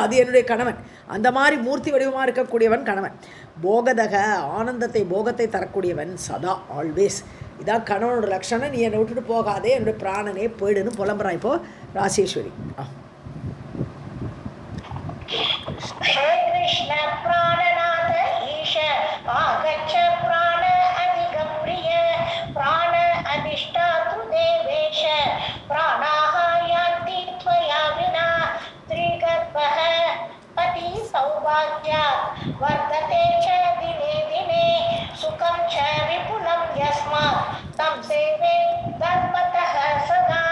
அது என்னுடைய கணவன். அந்த மாதிரி மூர்த்தி வடிவமாக இருக்கக்கூடியவன் கணவன். போகதக ஆனந்தத்தை போகத்தை தரக்கூடியவன் சதா ஆல்வேஸ். இதான் கணவனோட லட்சணம். நீ என்னை விட்டுட்டு போகாதே, என்னுடைய பிராணனே போயிடுன்னு புலம்புறான் இப்போ ராசேஸ்வரி. हे कृष्ण प्राणनाथ ईश आगच्छ प्राण अधिगप्रिय प्राण अधिष्ठातृ देवेश प्राणाः यान्ति त्वया विना त्रिगर्भः पति सौभाग्यात् वर्धते च दिने दिने सुखं च विपुलं यस्मात् तं सेवे धर्मतः सदा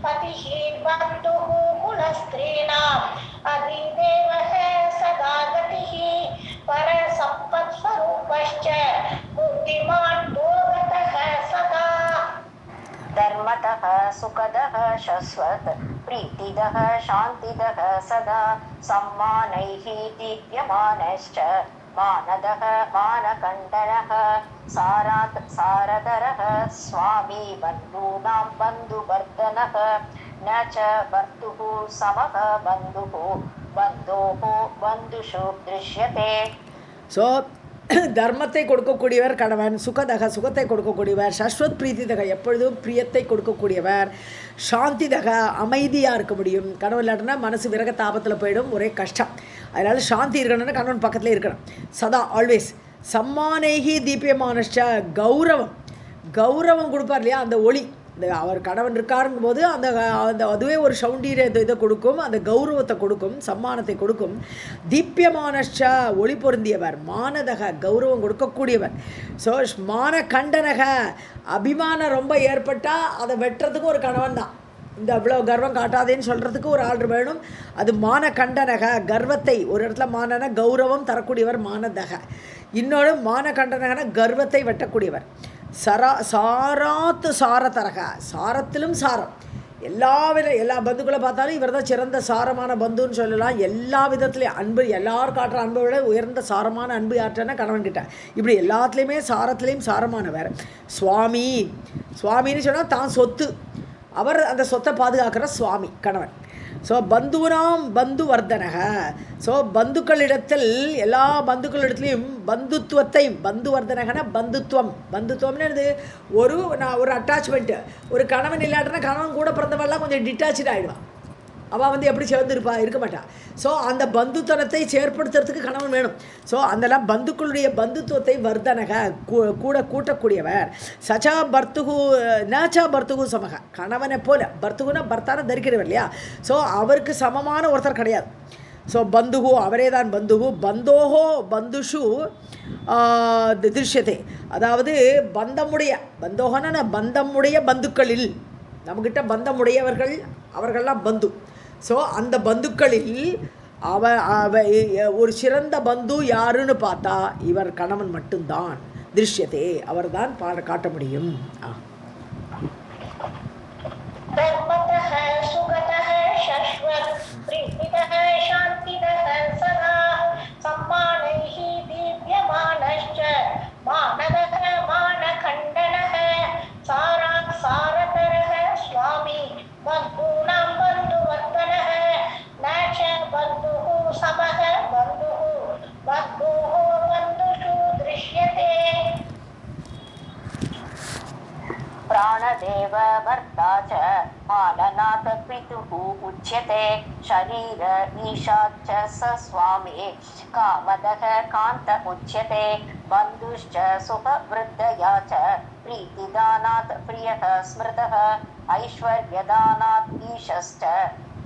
पतिः बन्धुः कुलस्त्रीणाम् अधिदेवः सदा गतिः परसम्पत्स्वरूपश्च बुद्धिमान् भोगतः सदा धर्मतः सुखदः शश्वत् प्रीतिदः शान्तिदः सदा सम्मानैः दीप्यमानश्च मानदः मानकण्डनः सारात् सारधरः स्वामी बन्धूनां बन्धुवर्धनः न च भर्तुः समः बन्धुः बन्धोः बन्धुषु दृश्यते. ஸோ தர்மத்தை கொடுக்கக்கூடியவர் கணவன், சுகதக சுகத்தை கொடுக்கக்கூடியவர், சஸ்வத் பிரீத்திதக எப்பொழுதும் பிரியத்தை கொடுக்கக்கூடியவர், சாந்திதக அமைதியாக இருக்க முடியும். கணவன் இல்லாட்டினா மனசு விரக தாபத்தில் போயிடும், ஒரே கஷ்டம். அதனால் சாந்தி இருக்கணும்னா கணவன் பக்கத்தில் இருக்கணும் சதா ஆல்வேஸ். சம்மானேகி தீபியமானஷ்ட கௌரவம் கௌரவம் கொடுப்பார் இல்லையா, அந்த ஒளி. இந்த அவர் கணவன் இருக்காருங்கும் போது அந்த அந்த அதுவே ஒரு சௌண்டீரிய இதை கொடுக்கும், அந்த கௌரவத்தை கொடுக்கும், சம்மானத்தை கொடுக்கும். தீப்யமானஷ ஒளி பொருந்தியவர், மானதக கௌரவம் கொடுக்கக்கூடியவர். ஸோ மான கண்டனக அபிமானம் ரொம்ப ஏற்பட்டால் அதை வெட்டுறதுக்கு ஒரு கணவன் தான். இந்த இவ்வளோ கர்வம் காட்டாதேன்னு சொல்கிறதுக்கு ஒரு ஆர்டர் வேணும். அது மான கண்டனக கர்வத்தை ஒரு இடத்துல மானன கௌரவம் தரக்கூடியவர் மானதக. இன்னொன்று மான கண்டனகன கர்வத்தை வெட்டக்கூடியவர். சாராத்து சாரதரக சாரத்திலும் சாரம். எல்லா பந்துக்களை பார்த்தாலும் இவர் தான் சிறந்த சாரமான பந்துன்னு சொல்லலாம். எல்லா விதத்துலேயும் அன்பு, எல்லாரும் காட்டுற அன்பை விட உயர்ந்த சாரமான அன்பு யார்ட்டனா கணவன்கிட்ட. இப்படி எல்லாத்துலேயுமே சாரத்துலேயும் சாரமானவர். சுவாமி சுவாமின்னு சொன்னால் தான் சொத்து, அவர் அந்த சொத்தை பாதுகாக்கிற சுவாமி கணவன். ஸோ பந்துனாம் பந்து வர்தனக. ஸோ பந்துக்களிடத்தில் எல்லா பந்துக்களிடத்துலையும் பந்துத்துவத்தை பந்து வர்தனகன பந்துத்துவம். பந்துத்துவம்னு என்னது, ஒரு அட்டாச்மெண்ட்டு. ஒரு கணவன் இல்லாட்டினா கணவன் கூட பிறந்தவெல்லாம் கொஞ்சம் டிட்டாச்சு ஆகிடுவான். அவள் எப்படி சேர்ந்துருப்பா இருக்க மாட்டாள். ஸோ அந்த பந்துத்தனத்தை செயற்படுத்துறதுக்கு கணவன் வேணும். ஸோ அதெல்லாம் பந்துக்களுடைய பந்துத்துவத்தை வர்தனக கூட்டக்கூடியவர். சச்சா பர்த்துகு நச்சா பர்த்துகு சமக கணவனை போல. பர்த்துகுனா பர்த்தான தரிக்கிறவர் இல்லையா. ஸோ அவருக்கு சமமான ஒருத்தர் கிடையாது. ஸோ பந்துகு அவரே தான் பந்துகு. பந்தோஹோ பந்துஷு திருஷ்யத்தை, அதாவது பந்தமுடைய பந்தோகனா பந்தமுடைய பந்துக்களில், நம்மக்கிட்ட பந்தமுடையவர்கள் அவர்கள்லாம் பந்து. ஸோ அந்த பந்துக்களில் ஒரு சிறந்த பந்து யாருன்னு பார்த்தா இவர் கணவன் மட்டும்தான். திருஷ்யத்தே அவர் தான் காட்ட முடியும். प्राणदेव भर्ता च माननाथ पितुः उच्यते शरीर ईशाच्च स स्वामी कामदः कान्त उच्यते बन्धुश्च सुखवृद्धया च प्रीतिदानात् प्रियः स्मृतः ऐश्वर्यदानात् ईशश्च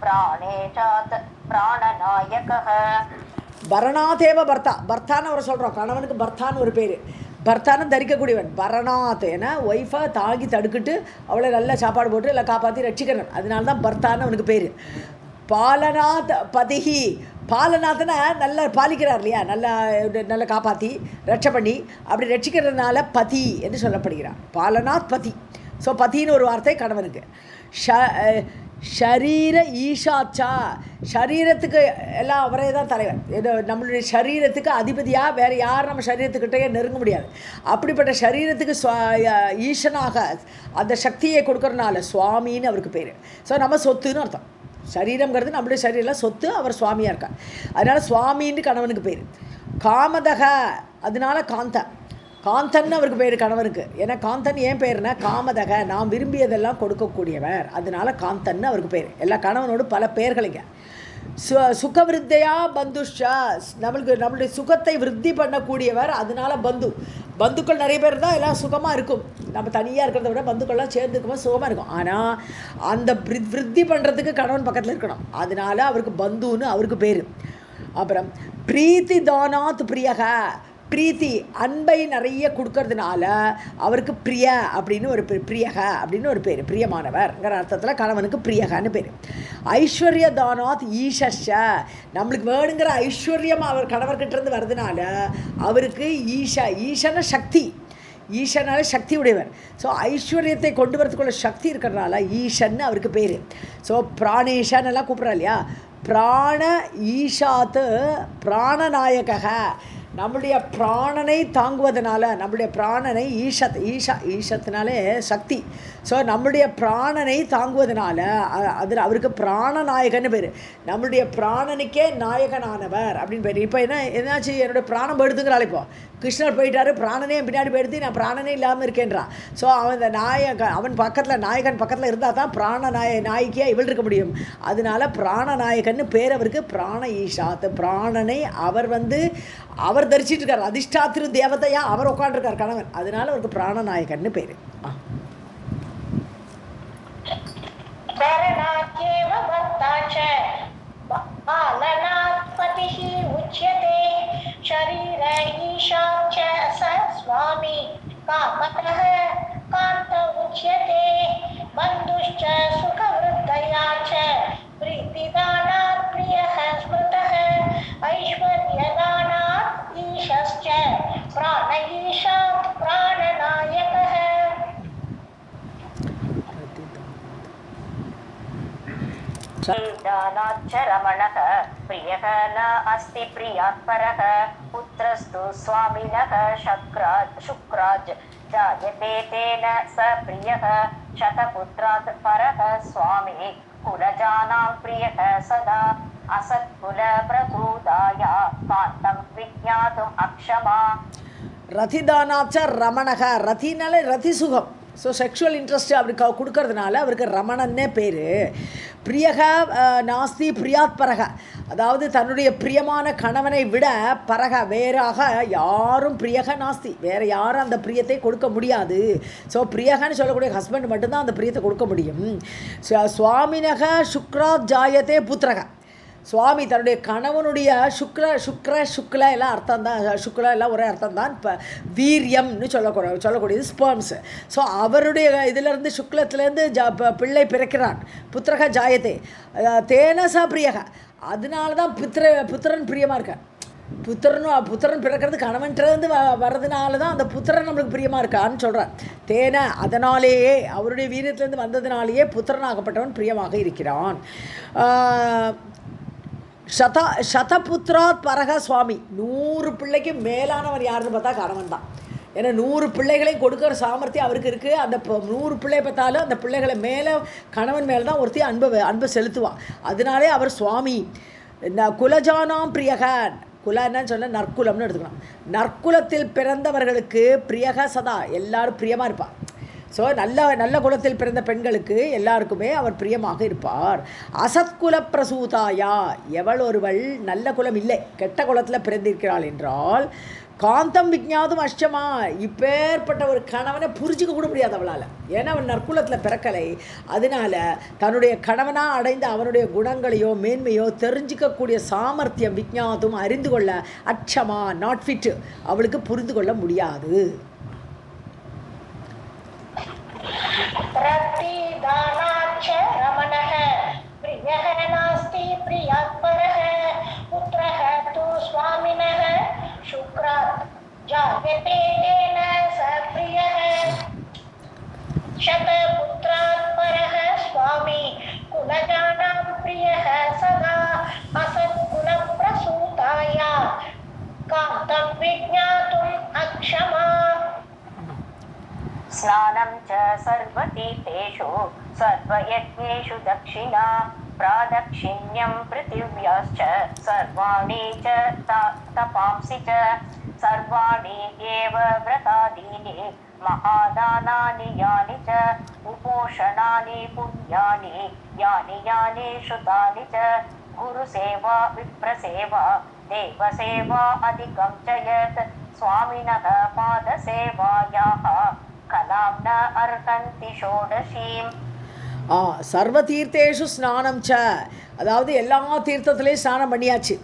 प्राणेशात् प्राणनायकः. பரணாதேவ பர்த்தா. பர்த்தான்னு அவர் சொல்கிறோம், கணவனுக்கு பர்த்தான்னு ஒரு பேர். பர்த்தான தரிக்கக்கூடியவன். பரணாத் ஏன்னா ஒய்ஃபை தாங்கி தடுக்கிட்டு அவளை நல்லா சாப்பாடு போட்டு எல்லாம் காப்பாற்றி ரட்சிக்கிறவன். அதனால தான் பர்த்தான்னு அவனுக்கு பேர். பாலநாத் பதிஹி, பாலநாத்னா நல்லா பாலிக்கிறார் இல்லையா, நல்லா காப்பாற்றி ரட்சை பண்ணி அப்படி ரட்சிக்கிறதுனால பதி என்று சொல்லப்படுகிறார். பாலநாத் பதி. ஸோ பதின்னு ஒரு வார்த்தை கணவனுக்கு. ஷரீர ஈஷாச்சா, ஷரீரத்துக்கு எல்லாம் அவரே தான் தலைவர். நம்மளுடைய ஷரீரத்துக்கு அதிபதியாக வேறு யார் நம்ம சரீரத்துக்கிட்டே நெருங்க முடியாது. அப்படிப்பட்ட சரீரத்துக்கு ஈசனாக அந்த சக்தியை கொடுக்கறதுனால சுவாமின்னு அவருக்கு பேர். ஸோ நம்ம சொத்துன்னு அர்த்தம். சரீரங்கிறது நம்மளுடைய சரீரம் சொத்து, அவர் சுவாமியாக இருக்கார். அதனால் சுவாமின்னு கணவனுக்கு பேர். காமதக அதனால காந்தன் அவருக்கு பேர் கணவனுக்கு. ஏன்னா காந்தன் ஏன் பேர்னா காமதக நாம் விரும்பியதெல்லாம் கொடுக்கக்கூடியவர், அதனால காந்தன் அவருக்கு பேர். எல்லா கணவனோடு பல பேர்களைங்க. சுகவிருத்தையா பந்துஷா, நம்மளுடைய சுகத்தை விருத்தி பண்ணக்கூடியவர், அதனால பந்துக்கள் நிறைய பேர் தான் எல்லாம் சுகமாக இருக்கும். நம்ம தனியாக இருக்கிறத விட பந்துக்கள்லாம் சேர்ந்து இருக்கும்போது சுகமாக இருக்கும். ஆனால் அந்த விருத்தி பண்ணுறதுக்கு கணவன் பக்கத்தில் இருக்கணும், அதனால அவருக்கு பந்துன்னு அவருக்கு பேர். அப்புறம் பிரீத்தி தானாத் பிரியக, பிரீத்தி அன்பை நிறைய கொடுக்கறதுனால அவருக்கு பிரிய அப்படின்னு ஒரு பிரியக அப்படின்னு ஒரு பேர். பிரியமானவர்ங்கிற அர்த்தத்தில் கணவனுக்கு பிரியகான்னு பேர். ஐஸ்வர்ய தானாத் ஈஷஷ, நம்மளுக்கு வேணுங்கிற ஐஸ்வர்யம் அவர் கணவர்கிட்டேருந்து வர்றதுனால அவருக்கு ஈஷன சக்தி, ஈஷனால சக்தி உடையவர். ஸோ ஐஸ்வர்யத்தை கொண்டு வரதுக்குள்ள சக்தி இருக்கிறதுனால ஈஷன்னு அவருக்கு பேர். ஸோ பிராணேஷன் எல்லாம் கூப்பிட்றா இல்லையா, பிராண ஈஷாத்து பிராணநாயக, நம்முடைய பிராணனை தாங்குவதனால, நம்முடைய பிராணனை ஈஷத்தினாலே சக்தி. ஸோ நம்முடைய பிராணனை தாங்குவதனால அதில் அவருக்கு பிராணநாயகன்னு பேர். நம்மளுடைய பிராணனுக்கே நாயகனானவர் அப்படின்னு பேர். இப்போ என்னாச்சு, என்னுடைய பிராணம் போயிடுதுங்கிறாள். இப்போ கிருஷ்ணர் போயிட்டாரு, பிராணனே பின்னாடி போயிடுது, நான் பிராணனே இல்லாமல் இருக்கேன்றான். ஸோ அவன் பக்கத்தில் நாயகன் பக்கத்தில் இருந்தால் தான் நாயகியாக இவள் இருக்க முடியும். அதனால பிராணநாயகன்னு பேர் அவருக்கு. பிராண ஈஷாத், பிராணனை அவர் தரிசிட்டு இருக்கார், அதிஷ்டாத்திரு தேவதையா அவர் உட்காந்துருக்கார் கணவன், அதனால அவருக்கு பிராணநாயகன்னு பேர். शरीर ईशाच स स्वामी कामतः कांत उच्यते बन्धुश्च सुखवृद्धया च प्रीतिदानात् प्रियः स्मृतः ऐश्वर्यदानात् ईशश्च प्राण ईशात् प्राणनायकः दानाच्च रमणः प्रियः न अस्ति प्रियात्परः पुत्रस्तु स्वामिनः शुक्राज जायते तेन स प्रियः शतपुत्रात् परः स्वामी कुलजानां प्रियः सदा असत्कुलप्रभूताय कान्तं विज्ञातुम् अक्षमा ரதிதானாச்ச ரமணக, ரத்தினாலே ரதி சுகம். ஸோ செக்ஷுவல் இன்ட்ரெஸ்ட் அப்படி கொடுக்கறதுனால அவருக்கு ரமணன்னே பேர். பிரியக நாஸ்தி பிரியாத் பரக, அதாவது தன்னுடைய பிரியமான கணவனை விட பரக வேறாக யாரும் பிரியக நாஸ்தி, வேறு யாரும் அந்த பிரியத்தை கொடுக்க முடியாது. ஸோ பிரியகன்னு சொல்லக்கூடிய ஹஸ்பண்ட் மட்டும்தான் அந்த பிரியத்தை கொடுக்க முடியும். சுவாமினக சுக்ராத் ஜாயத்தே புத்திரக, சுவாமி தன்னுடைய கணவனுடைய சுக்ல எல்லாம் அர்த்தம் தான், சுக்ல எல்லாம் ஒரே அர்த்தம் தான். இப்போ வீரியம்னு சொல்லக்கூடியது ஸ்பெர்ம்ஸ். ஸோ அவருடைய இதிலேருந்து சுக்லத்துலேருந்து பிள்ளை பிறக்கிறான். புத்திரக ஜாயத்தே தேனசா பிரியக, அதனால தான் புத்திரன் பிரியமாக இருக்கார். புத்திரன் பிறக்கிறது கணவன்கிட்டருந்து வர்றதுனால தான் அந்த புத்திரன் நம்மளுக்கு பிரியமாக இருக்கான்னு சொல்கிறார். தேன அதனாலேயே அவருடைய வீரியத்திலேருந்து வந்ததுனாலேயே புத்திரனாகப்பட்டவன் பிரியமாக இருக்கிறான். சதபுத்திராத் பரக சுவாமி, 100 பிள்ளைக்கு மேலானவர் யாருன்னு பார்த்தா கணவன் தான். ஏன்னா 100 பிள்ளைகளையும் கொடுக்குற சாமர்த்தியம் அவருக்கு இருக்குது. அந்த 100 பிள்ளை பார்த்தாலும் அந்த பிள்ளைகளை மேலே கணவன் மேலே தான் ஒருத்தி அன்பை செலுத்துவான். அதனாலே அவர் சுவாமி. குலஜானாம் பிரியகன், குலன்னு சொன்ன நற்குலம்னு எடுத்துக்கலாம். நற்குலத்தில் பிறந்தவர்களுக்கு பிரியக சதா, எல்லாரும் பிரியமாக இருப்பார். ஸோ நல்ல குலத்தில் பிறந்த பெண்களுக்கு எல்லாருக்குமே அவர் பிரியமாக இருப்பார். அசத்குல பிரசூதாயா, எவள் ஒருவள் நல்ல குலம் இல்லை கெட்ட குலத்தில் பிறந்திருக்கிறாள் என்றால் காந்தம் விஜ்ஞாதும் அஷ்டமா, இப்பேற்பட்ட ஒரு கணவனை புரிஞ்சிக்க கூட முடியாது அவளால். ஏன்னா அவன் நற்குலத்தில் பிறக்கலை. அதனால தன்னுடைய கணவனாக அடைந்த அவனுடைய குணங்களையோ மேன்மையோ தெரிஞ்சிக்கக்கூடிய சாமர்த்தியம் விஜ்ஞாதும் அறிந்து கொள்ள அட்சமா நாட் ஃபிட், அவளுக்கு புரிந்து கொள்ள முடியாது. प्रतिदानाच्च रमणः प्रियः नास्ति प्रियात्परः पुत्रः तु स्वामिनः शुक्रात् जायते तेन स प्रियः शतपुत्रात्परः स्वामी कुलजानां प्रियः सदा असत्कुलप्रसूताय कान्तं विज्ञातुम् अक्षमा स्नानं च सर्वतीर्थेषु सर्वयज्ञेषु दक्षिणा प्रादक्षिण्यं पृथिव्याश्च सर्वाणि च तपांसि च सर्वाणि एव व्रतादीनि महादानानि यानि च उपोषणानि पुण्यानि यानि यानि श्रुतानि च गुरुसेवा विप्रसेवा देवसेवा अधिकं च यत् स्वामिनः पादसेवायाः कलां न अर्हन्ति षोडशीम्. சர்வ தீர்த்தேஷு ஸ்நானம் ச, அதாவது எல்லா தீர்த்தத்துலேயும் ஸ்நானம் பண்ணியாச்சு.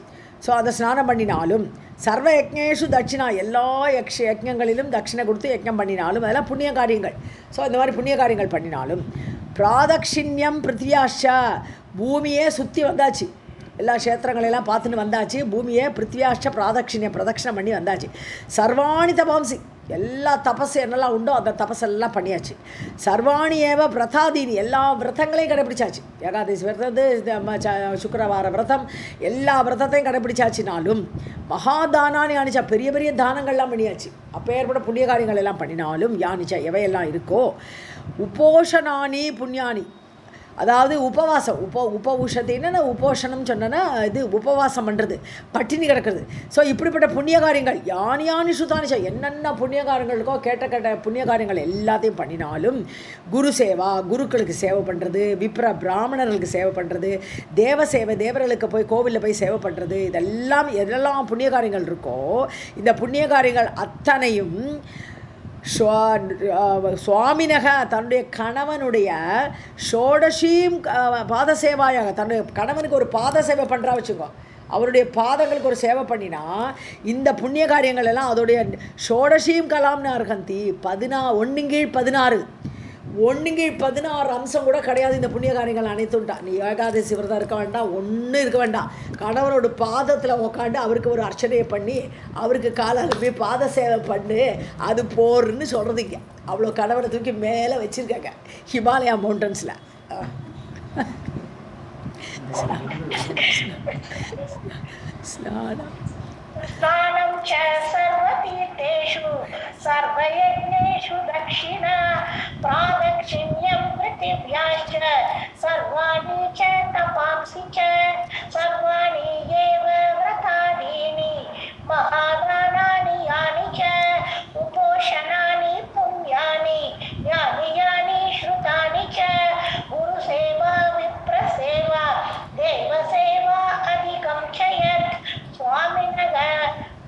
ஸோ அதை ஸ்நானம் பண்ணினாலும் சர்வ யஜ்ஞேஷு தட்சிணா, எல்லா யஜ்ஞங்களிலும் தட்சிணை கொடுத்து யஜ்ஞம் பண்ணினாலும் அதெல்லாம் புண்ணிய காரியங்கள். ஸோ இந்த மாதிரி புண்ணிய காரியங்கள் பண்ணினாலும் பிராதக்ஷிண்யம் பிருத்திவியாஷ, பூமியே சுற்றி வந்தாச்சு, எல்லா க்ஷேத்திரங்களெல்லாம் பார்த்துன்னு வந்தாச்சு, பூமியை பிருத்திவியாஷ்ட பிரதட்சிணம் பண்ணி வந்தாச்சு. சர்வாணி தபாம்சி, எல்லா தபஸ் என்னெல்லாம் உண்டோ அந்த தபஸெல்லாம் பண்ணியாச்சு. சர்வாணி ஏவ விரதாதீனி, எல்லா விரதங்களையும் கடைப்பிடிச்சாச்சு. ஏகாதசி விரதம், சுக்கரவார விரதம், எல்லா விரதத்தையும் கடைப்பிடிச்சாச்சுனாலும் மகாதானானி யானிச்சா, பெரிய பெரிய தானங்கள்லாம் பண்ணியாச்சு. அப்போ ஏற்பட புண்ணிய காரியங்கள் எல்லாம் பண்ணினாலும் யானிச்சா எவையெல்லாம் இருக்கோ உபோஷனானி புண்ணியானி, அதாவது உபவாசம், உபவுஷத்தின்னு உபோஷனம் சொன்னேன்னா இது உபவாசம் பண்ணுறது, பட்டினி கிடக்கிறது. ஸோ இப்படிப்பட்ட புண்ணிய காரியங்கள் யானி சுதானிச்சா, என்னென்ன புண்ணிய காரியங்கள் இருக்கோ கேட்ட புண்ணிய காரியங்கள் எல்லாத்தையும் பண்ணினாலும் குரு சேவா, குருக்களுக்கு சேவை பண்ணுறது, விப்ர பிராமணர்களுக்கு சேவை பண்ணுறது, தேவ சேவை, தேவர்களுக்கு போய் கோவிலில் போய் சேவை பண்ணுறது, இதெல்லாம் எதெல்லாம் புண்ணிய காரியங்கள் இருக்கோ இந்த புண்ணிய காரியங்கள் அத்தனையும் சுவாமினக தன்னுடைய கணவனுடைய ஷோடஷீம் பாதசேவாயாக, தன்னுடைய கணவனுக்கு ஒரு பாத சேவை பண்ணுறா வச்சுக்கோ, அவருடைய பாதங்களுக்கு ஒரு சேவை பண்ணினா இந்த புண்ணிய காரியங்கள் எல்லாம் அதோடைய ஷோடஷீம் கலாம்னு அர்ஹந்தி 1/16 அம்சம் கூட கிடையாது இந்த புண்ணிய காரியங்கள் அனைத்தும்ட்டா. நீ ஏகாதசி விரதம் இருக்க வேண்டாம், ஒன்றும் இருக்க வேண்டாம், கணவனோட பாதத்தில் உக்காண்டு அவருக்கு ஒரு அர்ச்சனையை பண்ணி அவருக்கு காலாலுமே பாத சேவை பண்ணு, அது போர்ன்னு சொல்கிறதுங்க. அவ்வளோ கணவனை தூக்கி மேலே வச்சுருக்காங்க ஹிமாலயா மவுண்டன்ஸில். ஸ்நானம் स्नानं च सर्वतीर्थेषु सर्वयज्ञेषु दक्षिणा प्रादक्षिण्यं पृथिव्याश्च सर्वाणि च तपांसि च सर्वाणि एव व्रतादीनि महादानानि यानि च उपोषणानि पुण्यानि यानि यानि श्रुतानि च गुरुसेवा विप्रसेवा देवसेवा अधिकं च यत् स्वामिनः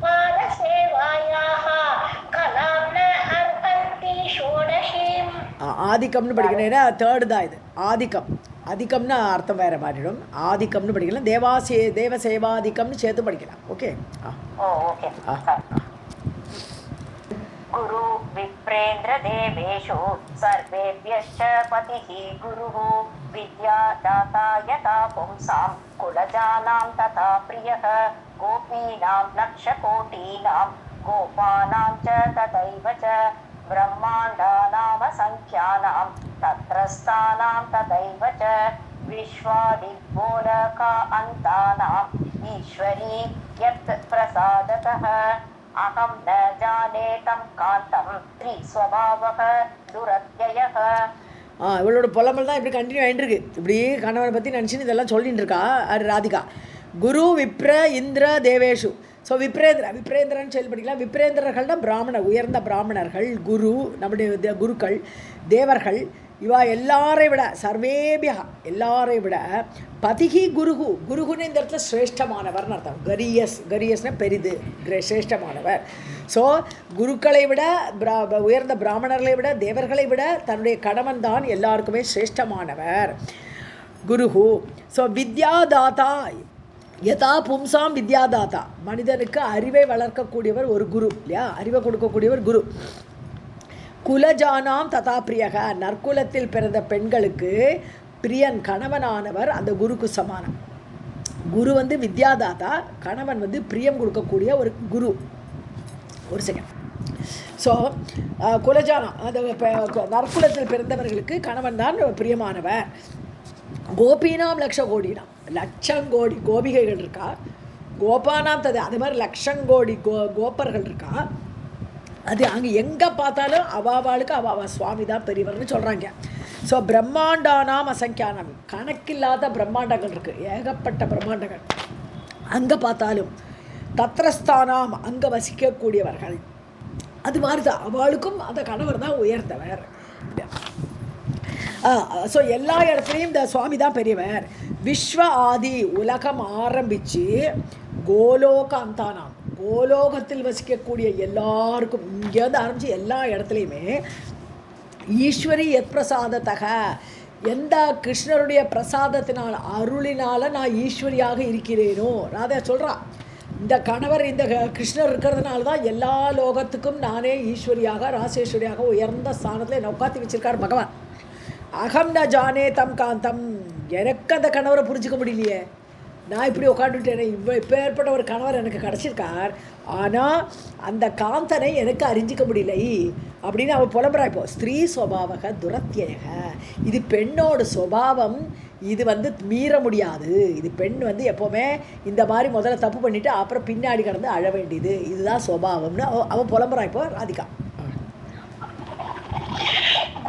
पादसेवायाः कलां न अर्हन्ति षोडशीम्. ஆதிக்கம்னு படிக்கணும்னா தேர்டு தான் இது. அதிகம்னு அர்த்தம் வேறு மாறிடும். ஆதிக்கம்னு படிக்கலாம், தேவ சேவாதிக்கம்னு சேர்த்து படிக்கலாம். Okay okay. गुरु विप्रेन्द्र देवेषु सर्वेभ्यश्च पतिः गुरुः विद्यादाता यथा पुंसां कुलजानां तथा प्रियः गोपीनां लक्षकोटीनां गोपानां च तथैव च ब्रह्माण्डानामसङ्ख्यानां तत्रस्थानां तथैव च विश्वादिग्बोधका अन्तानाम् ईश्वरी यत् प्रसादतः अहं न जाने तं कान्तं त्रिस्वभावः दुरत्ययः. இவளோட புலம்பல் தான் இப்படி கண்டினியூ ஆகிட்டுருக்கு. இப்படி கணவனை பற்றி நினச்சின்னு இதெல்லாம் சொல்லிட்டு இருக்கா ராதிகா. குரு விப்ர இந்திர தேவேஷு. ஸோ விப்ரேந்திரன்னு சொல்லி படிக்கலாம். விப்ரேந்திரர்கள்னா பிராமணர், உயர்ந்த பிராமணர்கள். குரு நம்முடைய குருக்கள், தேவர்கள், இவா எல்லாரை விட சர்வேபியா எல்லாரை விட பதிகி குருகுன்னு இந்த இடத்துல சிரேஷ்டமானவர்னு அர்த்தம். கரியஸ்னா பெரிது, சிரேஷ்டமானவர். ஸோ குருக்களை விட உயர்ந்த பிராமணர்களை விட தேவர்களை விட தன்னுடைய கணவன் தான் எல்லாருக்குமே சிரேஷ்டமானவர் குருஹு. ஸோ வித்யாதாதா யதா பும்சாம் வித்யாதாதா, மனிதனுக்கு அறிவை வளர்க்கக்கூடியவர் ஒரு குரு இல்லையா, அறிவை கொடுக்கக்கூடியவர் குரு. குலஜானாம் ததா பிரியக, நற்குலத்தில் பிறந்த பெண்களுக்கு பிரியன் கணவனானவர் அந்த குருக்கு சமானம். குரு வந்து வித்யாதாதா, கணவன் வந்து பிரியம் கொடுக்கக்கூடிய ஒரு குரு. ஒரு செகண்ட். ஸோ குலஜானம் அந்த நற்குலத்தில் பிறந்தவர்களுக்கு கணவன் தான் பிரியமானவர். கோபினாம் லட்சகோடினாம், லட்சங்கோடி கோபிகைகள் இருக்கா, கோபானாம் தது அது மாதிரி லட்சங்கோடி கோப்பர்கள் இருக்கா. அது அங்கே எங்கே பார்த்தாலும் அவாவாளுக்கு அவாவா சுவாமி தான் பெரியவர்னு சொல்கிறாங்க. ஸோ பிரம்மாண்டானாம் அசங்கியானம், கணக்கில்லாத பிரம்மாண்டங்கள் இருக்குது, ஏகப்பட்ட பிரம்மாண்டங்கள். அங்கே பார்த்தாலும் தத்ரஸ்தானாம், அங்கே வசிக்கக்கூடியவர்கள். அது மாதிரி தான் அவளுக்கும் அந்த கணவர் தான் உயர்ந்தவர். ஸோ எல்லா இடத்துலையும் இந்த சுவாமி தான் பெரியவர். விஸ்வ ஆதி, உலகம் ஆரம்பித்து கோலோக அந்தானாம், கோலோகத்தில் வசிக்கக்கூடிய எல்லாருக்கும், இங்கேருந்து ஆரம்பித்து எல்லா இடத்துலையுமே ஈஸ்வரி எத் பிரசாதத்தக, எந்த கிருஷ்ணருடைய பிரசாதத்தினால் அருளினால் நான் ஈஸ்வரியாக இருக்கிறேனோ, ராதா சொல்கிறா, இந்த கணவர் இந்த கிருஷ்ணர் இருக்கிறதுனால தான் எல்லா லோகத்துக்கும் நானே ஈஸ்வரியாக ராசேஸ்வரியாக உயர்ந்த ஸ்தானத்தில் என்னை உட்காந்து வச்சிருக்கார் பகவான். அகம் ந ஜானே தம் காந்தம், எனக்கு அந்த கணவரை புரிஞ்சிக்க முடியலையே, நான் இப்படி உட்காந்துட்டேனே, இப்போ ஏற்பட்ட ஒரு கணவர் எனக்கு கிடச்சிருக்கார், ஆனால் அந்த காந்தனை எனக்கு அறிஞ்சிக்க முடியலை அப்படின்னு அவள் புலம்புறா. இப்போ ஸ்திரீ சுவாவக துரத்தியக, இது பெண்ணோட சுபாவம், இது வந்து மீற முடியாது, இது பெண் வந்து எப்போவுமே இந்த மாதிரி முதல்ல தப்பு பண்ணிவிட்டு அப்புறம் பின்னாடி கடந்து அழ வேண்டியது, இதுதான் சுபாவம்னு அவள் புலம்புறா. இப்போ ராதிகா.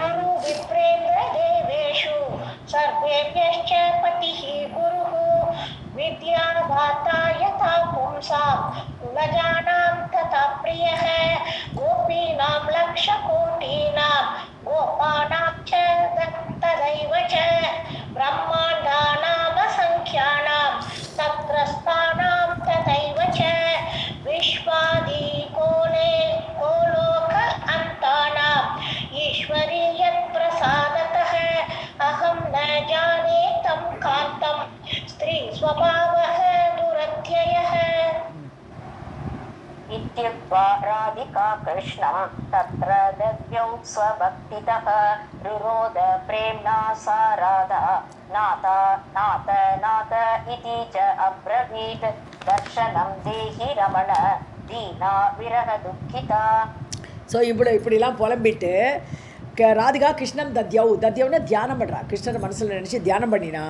गुरु विप्रेन्द्र देवेषु सर्वेभ्यश्च पतिः गुरुः विद्यादाता यथा पुंसां कुलजानां तथा प्रियः गोपीनां लक्षकोटीनां गोपानां च तथैव च ब्रह्माण्डानामसङ्ख्यानां तत्रस्थानां तथैव च विश्वादि कोलोक अन्तानाम् ईश्वरी यत्प्रसादतः अहं न जाने तं कान्तं स्त्री स्वभावः दुरत्ययः इत्युक्त्वा राधिका कृष्णं तत्र दद्यौ स्वभक्तितः रुरोध प्रेम्णा सा राधा नाथ नाथ नाथ इति च अब्रवीत् दर्शनं देहि रमण दीना विरह दुःखिता. ஸோ இப்படிலாம் புலம்பிட்டு ராதிகா கிருஷ்ணன் தத்யவுன்னு தியானம் பண்ணுறா. கிருஷ்ணரை மனசில் நினச்சி தியானம் பண்ணினா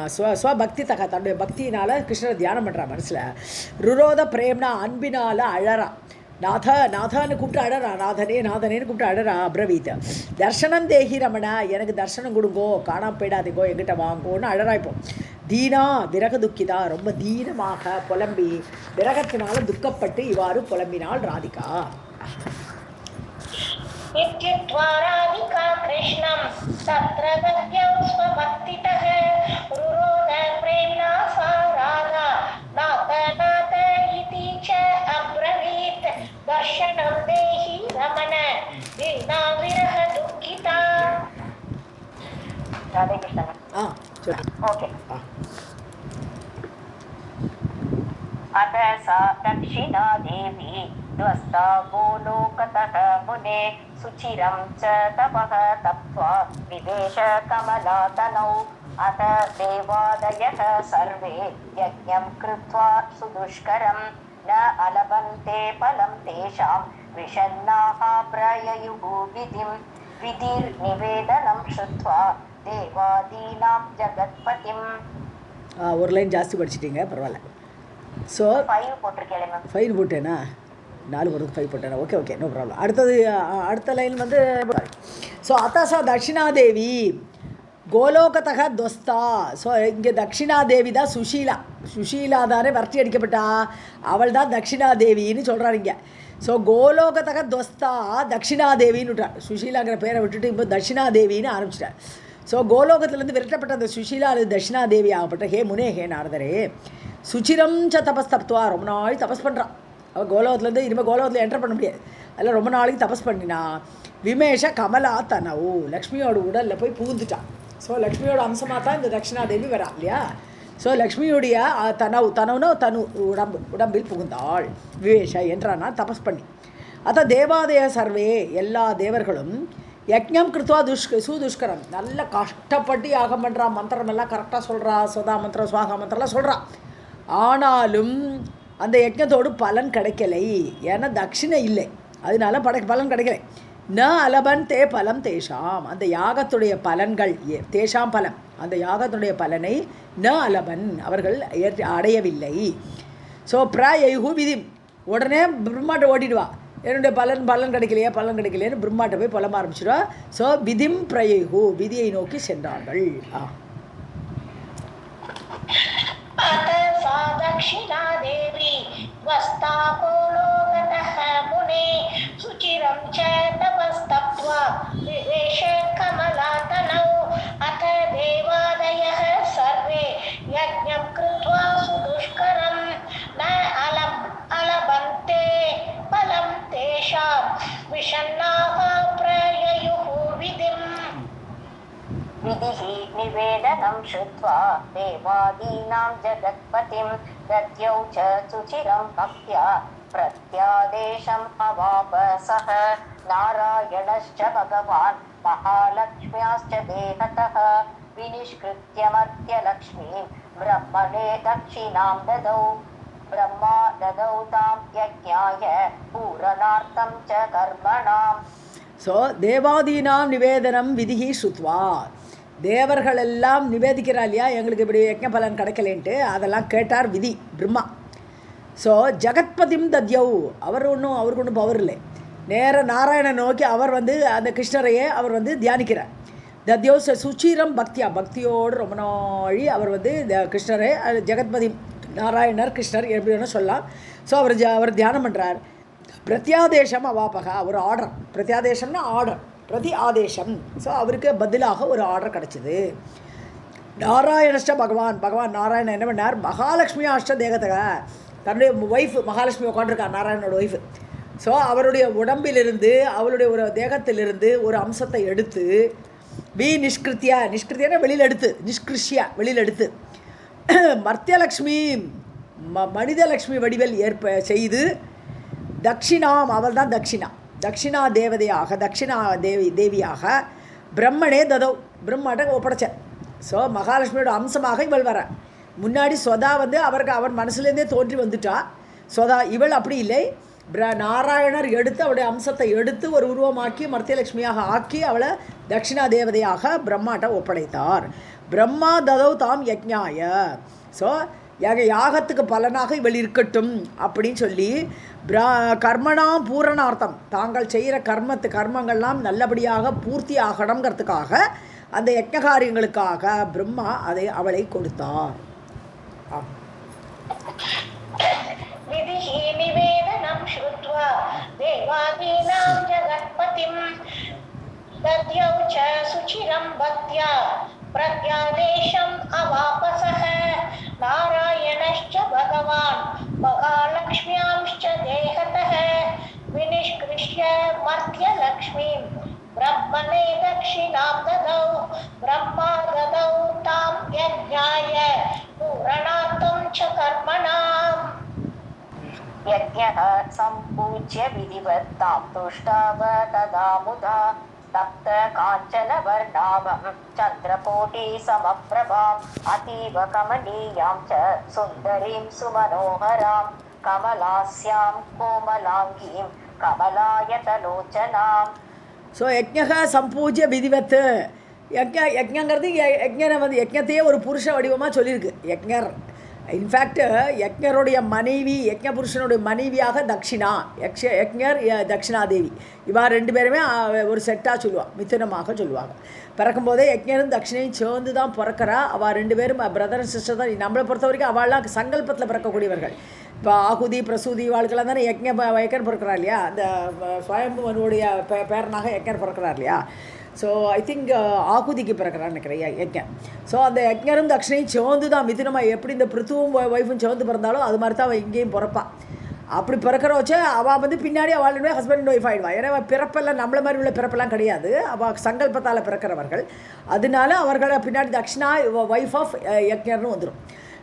ஸ்வபக்தி தகா, தன்னுடைய பக்தியினால் கிருஷ்ணரை தியானம் பண்ணுறா மனசில். ருரோத பிரேம்னா அன்பினால் அழறா. நாதான்னு கூப்பிட்டு அழறா, நாதனேன்னு கூப்பிட்டு அழறா. அப்ரவீத் தர்ஷனம் தேகி ரமண, எனக்கு தர்ஷனம் கொடுங்கோ, காணாமல் போயிடாதீங்கோ, எங்கிட்ட வாங்கோன்னு அழறா. இப்போ தீனா விரக துக்கிதா, ரொம்ப தீனமாக புலம்பி விரகத்தினால துக்கப்பட்டு இவ்வாறு புலம்பினாள் ராதிகா. इत्युक्त्वा राधिका कृष्णं तत्र दद्यौ स्वभक्तितः रुरोध प्रेम्णा सा राधा नाथ नाथ इति च अब्रवीत् दर्शनं देहि रमण दीना विरह दुःखिता. राधे कृष्ण. ओके. अथ सा दक्षिणा देवी ध्वस्ता गोलोकतः मुने सुचिरं च तपः तप्त्वा विवेश कमलातनौ अथ देवादयः सर्वे यज्ञं कृत्वा सुदुष्करं न अलभन्ते फलं तेषां विषन्नाः प्रययुः विधिर्निवेदनं श्रुत्वा देवादीनां जगत्पतिम्. ஒரு லைன் ஜாஸ்தி படிச்சிட்டிங்க, பரவாயில்ல. ஸோ 5 போட்டிருக்கேன் மேம். 5 போட்டேனா, 4 போட்டு 5 போட்டேனா, ஓகே நோ ப்ராப்ளம். அடுத்த லைன் வந்து ஸோ அத்தாசா தட்சிணாதேவி கோலோகத்தக துவஸ்தா. ஸோ இங்கே தட்சிணாதேவி தான் சுஷீலா தானே வர்த்தி அடிக்கப்பட்டா, அவள் தான் தட்சிணாதேவின்னு சொல்கிறாரு இங்கே. ஸோ கோலோகத்தக துவஸ்தா தட்சிணாதேவின்னு விட்டார். சுஷீலாங்கிற பேரை விட்டுட்டு இப்போ தட்சிணாதேவின்னு ஆரம்பிச்சிட்டார். ஸோ கோலோகத்திலேருந்து விரட்டப்பட்ட அந்த சுஷீலா அல்லது தட்சிணாதேவி ஆகப்பட்ட ஹே முனே ஹே நாரதரே சுச்சிரம் ச தபஸ்தப்துவா ரொம்ப நாளைக்கு தபஸ் பண்ணுறான். அவள் கோலோகத்துலேருந்து இனிமேல் கோலோகத்தில் என்டர் பண்ண முடியாது. அதில் ரொம்ப நாளைக்கு தபஸ் பண்ணினா விமேஷ கமலா தனவு லக்ஷ்மியோட உடலில் போய் புகுந்துட்டான். ஸோ லக்ஷ்மியோட அம்சமாக தான் இந்த தட்சிணாதேவி வரா இல்லையா. ஸோ லக்ஷ்மியுடைய தனவுனா உடம்பில் புகுந்தாள். விவேஷ என்றானா தபஸ் பண்ணி. அத்த தேவாதேய சர்வே எல்லா தேவர்களும் யஜ்ஞம் கிருத்வா சுதுஷ்கரம் நல்ல கஷ்டப்பட்டு யாகம் பண்ணுறா. மந்திரமெல்லாம் கரெக்டாக சொல்கிறா. சொதா மந்திரம் சுவாகா மந்திரம்லாம் சொல்கிறா. ஆனாலும் அந்த யஜ்ஞத்தோடு பலன் கிடைக்கலை. ஏன்னா தட்சிணை இல்லை, அதனால பலன் கிடைக்கலை. ந அலபன் தே பலம் தேஷாம் அந்த யாகத்துடைய பலன்கள் தேஷாம் பலம் அந்த யாகத்துடைய பலனை ந அலபன் அவர்கள் அடையவில்லை. ஸோ பிரயு விதி உடனே பிரம்மாட்ட ஓடிடுவா. என்னுடைய பலன் கிடைக்கலையேன்னு பிரம்மாட்ட போய் புலம்ப ஆரம்பிச்சிடுவா. ஸோ விதிம் பிரயு விதியை நோக்கி சென்றார்கள். दक्षिणा देवी वस्तापोलोगतः मुने सुचिरं च तपस्तप्त्वा विवेश कमलातनौ अथ देवादयः सर्वे यज्ञं कृत्वा सुदुष्करं न अलभन्ते फलं तेषां विषण्णाः प्रययुः विधिम् विधिः निवेदनं श्रुत्वा देवादीनां जगत्पतिं दद्यौ च सुचिरं भक्त्या प्रत्यादेशम् अवाप सः नारायणश्च भगवान् महालक्ष्म्याश्च देहतः विनिष्कृत्य मर्त्यलक्ष्मीं ब्रह्मणे दक्षिणां ददौ ब्रह्मा ददौ तां यज्ञाय पूरणार्थं च कर्मणाम्. ஸோ தேவாதீனாம் நிவேதனம் விதிஹி ஸ்ருத்வா தேவர்களெல்லாம் நிவேதிக்கிறா இல்லையா, எங்களுக்கு இப்படி யஜ்ஞ பலன் கிடைக்கலேன்ட்டு அதெல்லாம் கேட்டார் விதி பிரம்மா. ஸோ ஜகத்பதிம் தத்யவ் அவருக்கு ஒன்றும் பவர் இல்லை. நேர நாராயணனை நோக்கி அவர் அந்த கிருஷ்ணரையே அவர் தியானிக்கிறார். தத்யவ் சுச்சீரம் பக்தியோடு ரொம்ப நாழி அவர் கிருஷ்ணரை ஜெகத்பதி நாராயணர் கிருஷ்ணர் எப்படி வேணும் சொல்லலாம். ஸோ அவர் தியானம் பண்ணுறார். பிரத்யாதேசம் அவாபகா ஒரு ஆர்டர். பிரத்யாதேசம்னா ஆர்டர், பிரதி ஆதேசம். ஸோ அவருக்கு பதிலாக ஒரு ஆர்டர் கிடச்சிது. நாராயணஷ்ட பகவான் நாராயணன் என்ன பண்ணார், மகாலட்சுமி அஷ்ட தேகத்தக தன்னுடைய ஒய்ஃப் மகாலட்சுமி உட்காந்துருக்கார், நாராயணனோட ஒய்ஃபு. ஸோ அவருடைய உடம்பிலிருந்து அவளுடைய ஒரு தேகத்திலிருந்து ஒரு அம்சத்தை எடுத்து நிஷ்கிருத்தியான வெளியில் எடுத்து மர்த்தியலக்ஷ்மி மனிதலக்ஷ்மி வடிவில் செய்து தட்சிணாம் அவள் தான் தட்சிணா தேவியாக பிரம்மனே ததவ் பிரம்மாட்ட ஒப்படைச்சார். ஸோ மகாலட்சுமியோட அம்சமாக இவள் வர முன்னாடி சொதா அவர் மனசுலேருந்தே தோன்றி வந்துட்டா. சொதா இவள் அப்படி இல்லை. நாராயணர் எடுத்து அவளுடைய அம்சத்தை எடுத்து ஒரு உருவமாக்கி மர்த்தியலட்சுமியாக ஆக்கி அவளை தட்சிணா தேவதையாக பிரம்மாட்ட ஒப்படைத்தார். பிரம்மா ததவ் தாம் யஜ்ஞாய. ஸோ யாகத்துக்கு பலனாக இவள் இருக்கட்டும் அப்படின்னு சொல்லி கர்மணாம் பூரணார்த்தம் தாங்கள் செய்கிற கர்மங்கள்லாம் நல்லபடியாக பூர்த்தி ஆகணுங்கிறதுக்காக அந்த யஜ்ஞகாரியங்களுக்காக பிரம்மா அவளை கொடுத்தார். நிவேதனம் ஸ்ருத்வா தேவாதீனாம் ஜகத்பதிம் தத்யௌ ச சுச்சிரம் பக்த்யா பிரத்யாதேசம் அவாபசஹ நாராயணश्च भगवान् महालक्ष्म्यांश्च देहतः विनिष्कृत्य मर्त्यलक्ष्मीं ब्रह्मणे दक्षिणां ददौ ब्रह्मा ददौ तां यज्ञाय पूरणार्थं च कर्मणाम्. यज्ञः सम्पूज्य विधिवत् तां तुष्टाव तदा मुदा तप्त काञ्चन वर्णाभं चन्द्रकोटि समप्रभाम् अतीव कमनीयां च सुन्दरीं सुमनोहरां कमलास्यां कोमलाङ्गीं कमलायतलोचनाम्. ஸோ யஜ்ஞக சம்பூஜ்ய விதிவத் யஜ்ஞங்கிறது யஜ்ஞத்தையே ஒரு புருஷ வடிவமாக சொல்லியிருக்கு. யஜ்ஞர் இன்ஃபேக்ட் யஜ்ஞருடைய மனைவி யஜ்ஞ புருஷனுடைய மனைவியாக யஜ்ஞர் தட்சிணாதேவி இவா ரெண்டு பேருமே ஒரு செட்டாக சொல்லுவாள், மிதுனமாக சொல்லுவாங்க. பிறக்கும்போதே யஜ்ஞரும் தட்சிணையும் சேர்ந்து தான் பிறக்கிறா. அவள் ரெண்டு பேரும் பிரதர் அண்ட் சிஸ்டர் தான். நம்மளை பொறுத்த வரைக்கும் அவள்லாம் சங்கல்பத்தில் பிறக்கக்கூடியவர்கள். இப்போ ஆகுதி பிரசூதி வாழ்க்கெல்லாம் தானே யஜ்ஞர் பிறக்கிறார் இல்லையா, அந்த சுவயம்புவனுடைய பேரனாக யஜ்ஞர் பிறக்கிறார் இல்லையா. ஸோ ஐ திங்க் ஆகுதிக்கு பிறக்கிறான்னு நினைக்கிறேன் யக்ஞன். ஸோ அந்த யக்ஞரும் தக்ஷனையும் சேர்ந்து தான் மிதுனமாக எப்படி இந்த பிருத்துவும் ஒய்ஃபும் சேர்ந்து பிறந்தாலும் அது மாதிரி தான் அவள் இங்கேயும் பிறப்பாள். அப்படி பிறக்கிற வச்சு அவள் வந்து பின்னாடி அவளுடைய ஹஸ்பண்ட் அண்ட் ஒய்ஃப் ஆகிடுவாள். ஏன்னா பிறப்பெல்லாம் நம்மள மாதிரி உள்ள பிறப்பெல்லாம் கிடையாது, அவள் சங்கல்பத்தால் பிறக்கிறவர்கள். அதனால அவர்களை பின்னாடி தக்ஷிணா ஒய்ஃப் ஆஃப் யக்ஞர்னு வந்துடும்.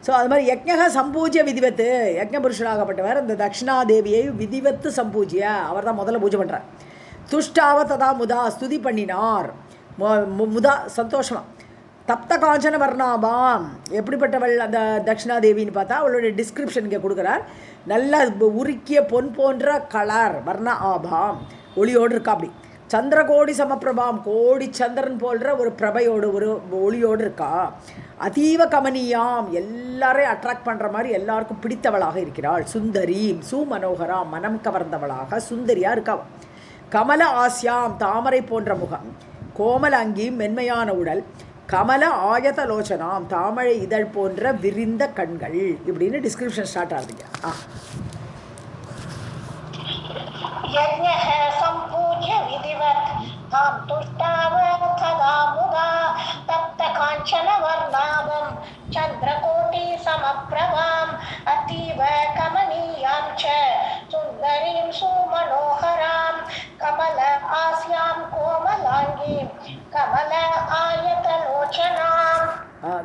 ஸோ அது மாதிரி யக்ஞக சம்பூஜ்ய விதிவத்து, யக்ஞ புருஷனாகப்பட்டவர் இந்த தக்ஷிணாதேவியை விதிவத்து சம்பூஜ்ய அவர் தான் முதல்ல பூஜை பண்ணுறார். துஷ்டாவ ததா முதா ஸ்துதி பண்ணினார், முதா சந்தோஷமாக. தப்த காஞ்சன வர்ணாபாம் எப்படிப்பட்டவள் அந்த தக்ஷிணாதேவின்னு பார்த்தா அவளுடைய டிஸ்கிரிப்ஷன் இங்கே கொடுக்குறார். நல்ல உருக்கிய பொன் போன்ற கலர் வர்ண ஆபாம் ஒளியோடு இருக்கா. அப்படி சந்திரகோடி சமப்பிரபாம் கோடி சந்திரன் போன்ற ஒரு பிரபையோடு ஒரு ஒளியோடு இருக்கா. அதீவ கமனியாம் எல்லாரையும் அட்ராக்ட் பண்ணுற மாதிரி எல்லாருக்கும் பிடித்தவளாக இருக்கிறாள். சுந்தரீம் சுமனோகராம் மனம் கவர்ந்தவளாக சுந்தரியாக இருக்கா. கமல ஆசியாம் தாமரை போன்ற முகம், கோமல அங்கீம் மென்மையான உடல், கமல ஆயத லோச்சனாம் தாமரை இதழ் போன்ற விரிந்த கண்கள் இப்படின்னு டிஸ்கிரிப்ஷன் ஸ்டார்ட் ஆகுதுங்க. சம்பூஜ்ய விதிவத் தாம் துஷ்டாவ ததா முதா தப்த காஞ்சன வர்ணாபம் சந்திரகோட்டி சமப்ரபாம் அதீவ கமனீயாம் ச சுந்தரீம் சுமனோகராம் கமல ஆஸ்யாம் கோமலாங்கீம் கமல ஆயதலோச்சனாம்.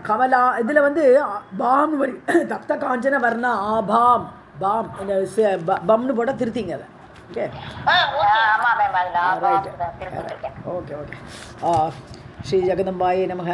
கமலா இதில் வந்து பாம் வரி தப்த காஞ்சன வர்ணா ஆபாம் பாம் பம்னு போட்டால் திருத்திங்க அதை. Okay right okay okay. Shri ஜெகதம்பாயே நமக.